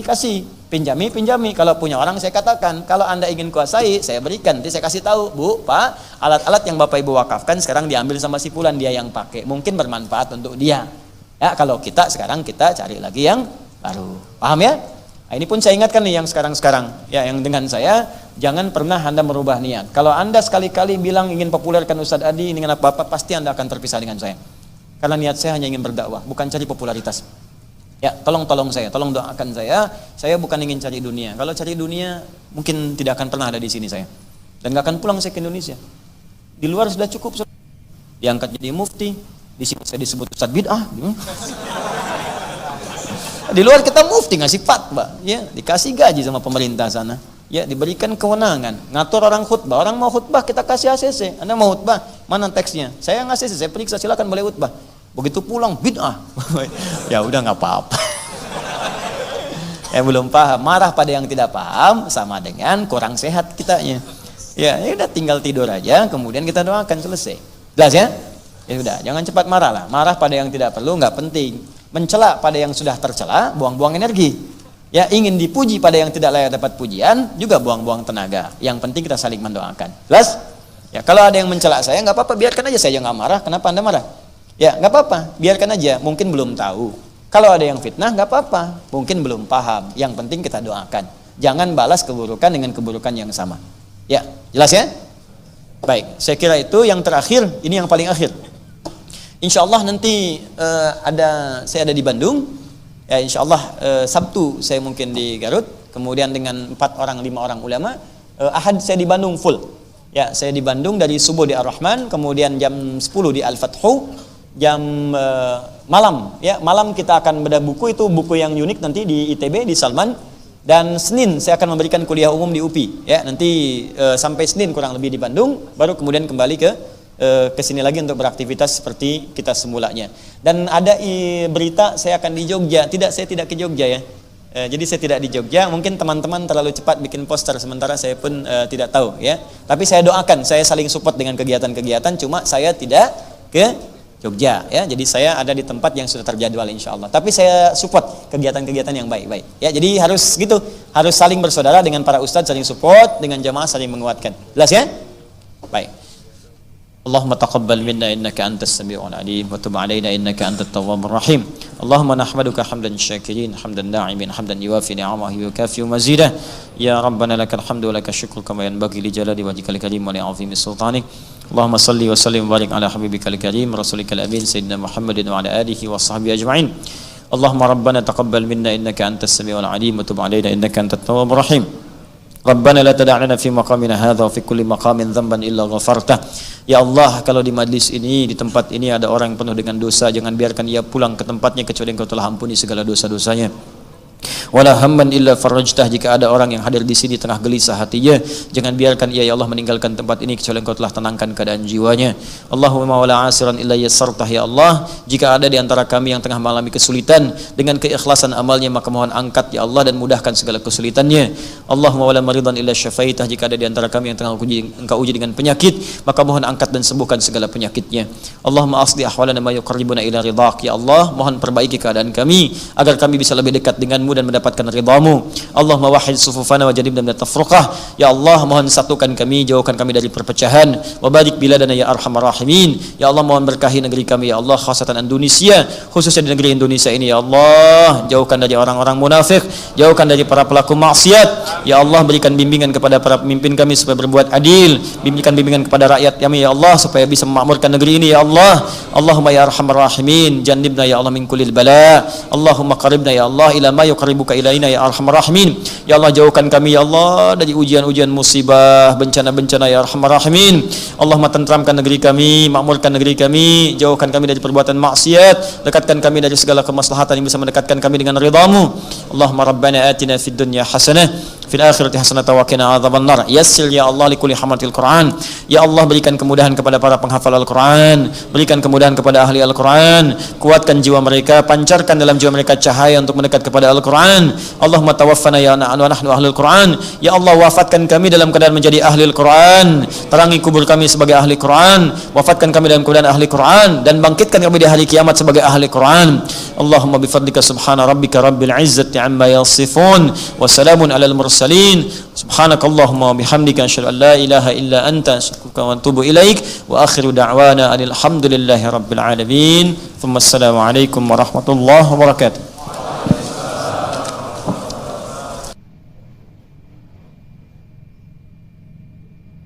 pinjami. Kalau punya orang saya katakan, kalau Anda ingin kuasai, saya berikan. Nanti saya kasih tahu, Bu, Pak, alat-alat yang Bapak Ibu wakafkan sekarang diambil sama si fulan, dia yang pakai. Mungkin bermanfaat untuk dia. Ya, kalau sekarang kita cari lagi yang baru. Paham ya? Nah, ini pun saya ingatkan nih yang sekarang. Ya, yang dengan saya, jangan pernah Anda merubah niat. Kalau Anda sekali-kali bilang ingin populerkan Ustadz Adi dengan apa-apa, pasti Anda akan terpisah dengan saya. Karena niat saya hanya ingin berdakwah, bukan cari popularitas. Ya, tolong saya, tolong doakan saya. Saya bukan ingin cari dunia. Kalau cari dunia, mungkin tidak akan pernah ada di sini saya. Dan nggak akan pulang saya ke Indonesia. Di luar sudah cukup. Diangkat jadi mufti. Di sini saya disebut Ustadz bid'ah. Di luar kita mufti ngasih fatwa, ya, dikasih gaji sama pemerintah sana. Ya, diberikan kewenangan, ngatur orang khutbah. Orang mau khutbah kita kasih ACC. Anda mau khutbah, mana teksnya? Saya ngasih, saya periksa, silakan boleh khutbah. Begitu pulang bid'ah. Ya udah nggak apa-apa. Belum paham, marah pada yang tidak paham sama dengan kurang sehat kitanya. Ya udah tinggal tidur aja, kemudian kita doakan, selesai. Jelas ya? Ya sudah, jangan cepat marah lah. Marah pada yang tidak perlu nggak penting. Mencela pada yang sudah tercela, buang-buang energi. Ya, ingin dipuji pada yang tidak layak dapat pujian, juga buang-buang tenaga. Yang penting kita saling mendoakan. Jelas? Ya, kalau ada yang mencela saya, nggak apa-apa, biarkan aja, saya nggak marah. Kenapa Anda marah? Ya, nggak apa-apa, biarkan aja. Mungkin belum tahu. Kalau ada yang fitnah, nggak apa-apa. Mungkin belum paham. Yang penting kita doakan. Jangan balas keburukan dengan keburukan yang sama. Ya, jelas ya? Baik, saya kira itu yang terakhir. Ini yang paling akhir. Insya Allah nanti saya ada di Bandung. Ya, insya Allah Sabtu saya mungkin di Garut, kemudian dengan 4 orang 5 orang ulama. Ahad saya di Bandung full. Ya, saya di Bandung dari subuh di Ar-Rahman, kemudian jam 10 di Al-Fathu, jam malam. Ya, malam kita akan bedah buku, itu buku yang unik nanti di ITB di Salman. Dan Senin saya akan memberikan kuliah umum di UPI. Ya, nanti sampai Senin kurang lebih di Bandung, baru kemudian kembali ke sini lagi untuk beraktivitas seperti kita semulanya. Dan ada berita saya akan di Jogja. Saya tidak ke Jogja ya. Jadi saya tidak di Jogja. Mungkin teman-teman terlalu cepat bikin poster, sementara saya pun tidak tahu ya. Tapi saya doakan, saya saling support dengan kegiatan-kegiatan. Cuma saya tidak ke Jogja ya. Jadi saya ada di tempat yang sudah terjadwal insya Allah. Tapi saya support kegiatan-kegiatan yang baik-baik. Ya, jadi harus gitu, harus saling bersaudara dengan para ustadz, saling support, dengan jamaah saling menguatkan. Jelas ya? Baik. Allahumma taqabbal minna innaka antas sami'ul alim wa tub 'alaina innaka antat tawwabur rahim. Allahumma nahmaduka hamdan syakirin, hamdan na'imin, hamdan yuwafi ni'amahu wa yukafi mazidah. Ya rabbana lakal hamdu wa lakal syukru kama yanbaghi li jalali wajhikal karim wa li 'azimi sultanik. Allahumma salli wa sallim wa barik ala habibikal karim rasulikal amin sayyidina Muhammadin wa ala alihi wa sahbihi ajma'in. Allahumma rabbana taqabbal minna innaka antas sami'ul alim wa tub 'alaina innaka antat tawwabur rahim. Rabbana la tada' lana fi maqamina hadha wa fi kulli maqamin dhanban illa ghafartah. Ya Allah, kalau di majlis ini, di tempat ini ada orang yang penuh dengan dosa, jangan biarkan ia pulang ke tempatnya kecuali Engkau telah ampuni segala dosa-dosanya. Wala hamman illa farajtah, jika ada orang yang hadir di sini tengah gelisah hatinya, jangan biarkan ia ya Allah meninggalkan tempat ini kecuali Engkau telah tenangkan keadaan jiwanya. Allahumma wala asiran illa yassartah, ya Allah, jika ada di antara kami yang tengah mengalami kesulitan, dengan keikhlasan amalnya maka mohon angkat ya Allah dan mudahkan segala kesulitannya. Allahumma wala maridan illa syafaitah, jika ada di antara kami yang tengah Engkau uji dengan penyakit, maka mohon angkat dan sembuhkan segala penyakitnya. Allahumma asli ahwalana ma yuqarribuna ila ridhaq, ya Allah, mohon perbaiki keadaan kami agar kami bisa lebih dekat denganmu dan mendapatkan ridhamu. Allahumma wahid sufufana wa janibna min at-tafruqah, ya Allah, mohon satukan kami, jauhkan kami dari perpecahan. Wa barik biladana ya arhamar rahimin, ya Allah, mohon berkahi negeri kami ya Allah, khasatan Indonesia, khususnya di negeri Indonesia ini ya Allah, jauhkan dari orang-orang munafik, jauhkan dari para pelaku maksiat ya Allah, berikan bimbingan kepada para pemimpin kami supaya berbuat adil, berikan bimbingan kepada rakyat kami ya Allah supaya bisa memakmurkan negeri ini ya Allah. Allahumma ya arhamar rahimin, jannibna ya Allah min kullil bala, Allahumma qaribna ya Allah ila ma yuqarribuka ilaina ya arhamar rahimin, ya Allah, jauhkan kami ya Allah dari ujian-ujian musibah, bencana-bencana ya arhamar rahimin. Allahumma tentramkan negeri kami, makmurkan negeri kami, jauhkan kami dari perbuatan maksiat, dekatkan kami dari segala kemaslahatan yang bisa mendekatkan kami dengan ridhamu. Allahumma rabbana atina fid dunya hasanah fil akhirati hasanatan wa qina adzabannar. Yassir ya Allah likulli hamatil Quran, ya Allah, berikan kemudahan kepada para penghafal Al-Quran, berikan kemudahan kepada ahli Al-Quran, kuatkan jiwa mereka, pancarkan dalam jiwa mereka cahaya untuk mendekat kepada Al-Quran. Allahumma tawaffana ya nahnu ahlul Quran, ya Allah, wafatkan kami dalam keadaan menjadi ahli Al-Quran, terangi kubur kami sebagai ahli Quran, wafatkan kami dalam keadaan ahli Quran, dan bangkitkan kami di hari kiamat sebagai ahli Quran. Allahumma bifadlika subhana rabbika rabbil izzati amma yasifun wa salamun alal mursalin, subhanakallahumma wa bihamdika asyhadu an la ilaha illa anta astaghfiruka wa atubu ilaik, wa akhiru da'wana alhamdulillahi rabbil alamin. Thumma assalamu alaikum warahmatullahi wabarakatuh.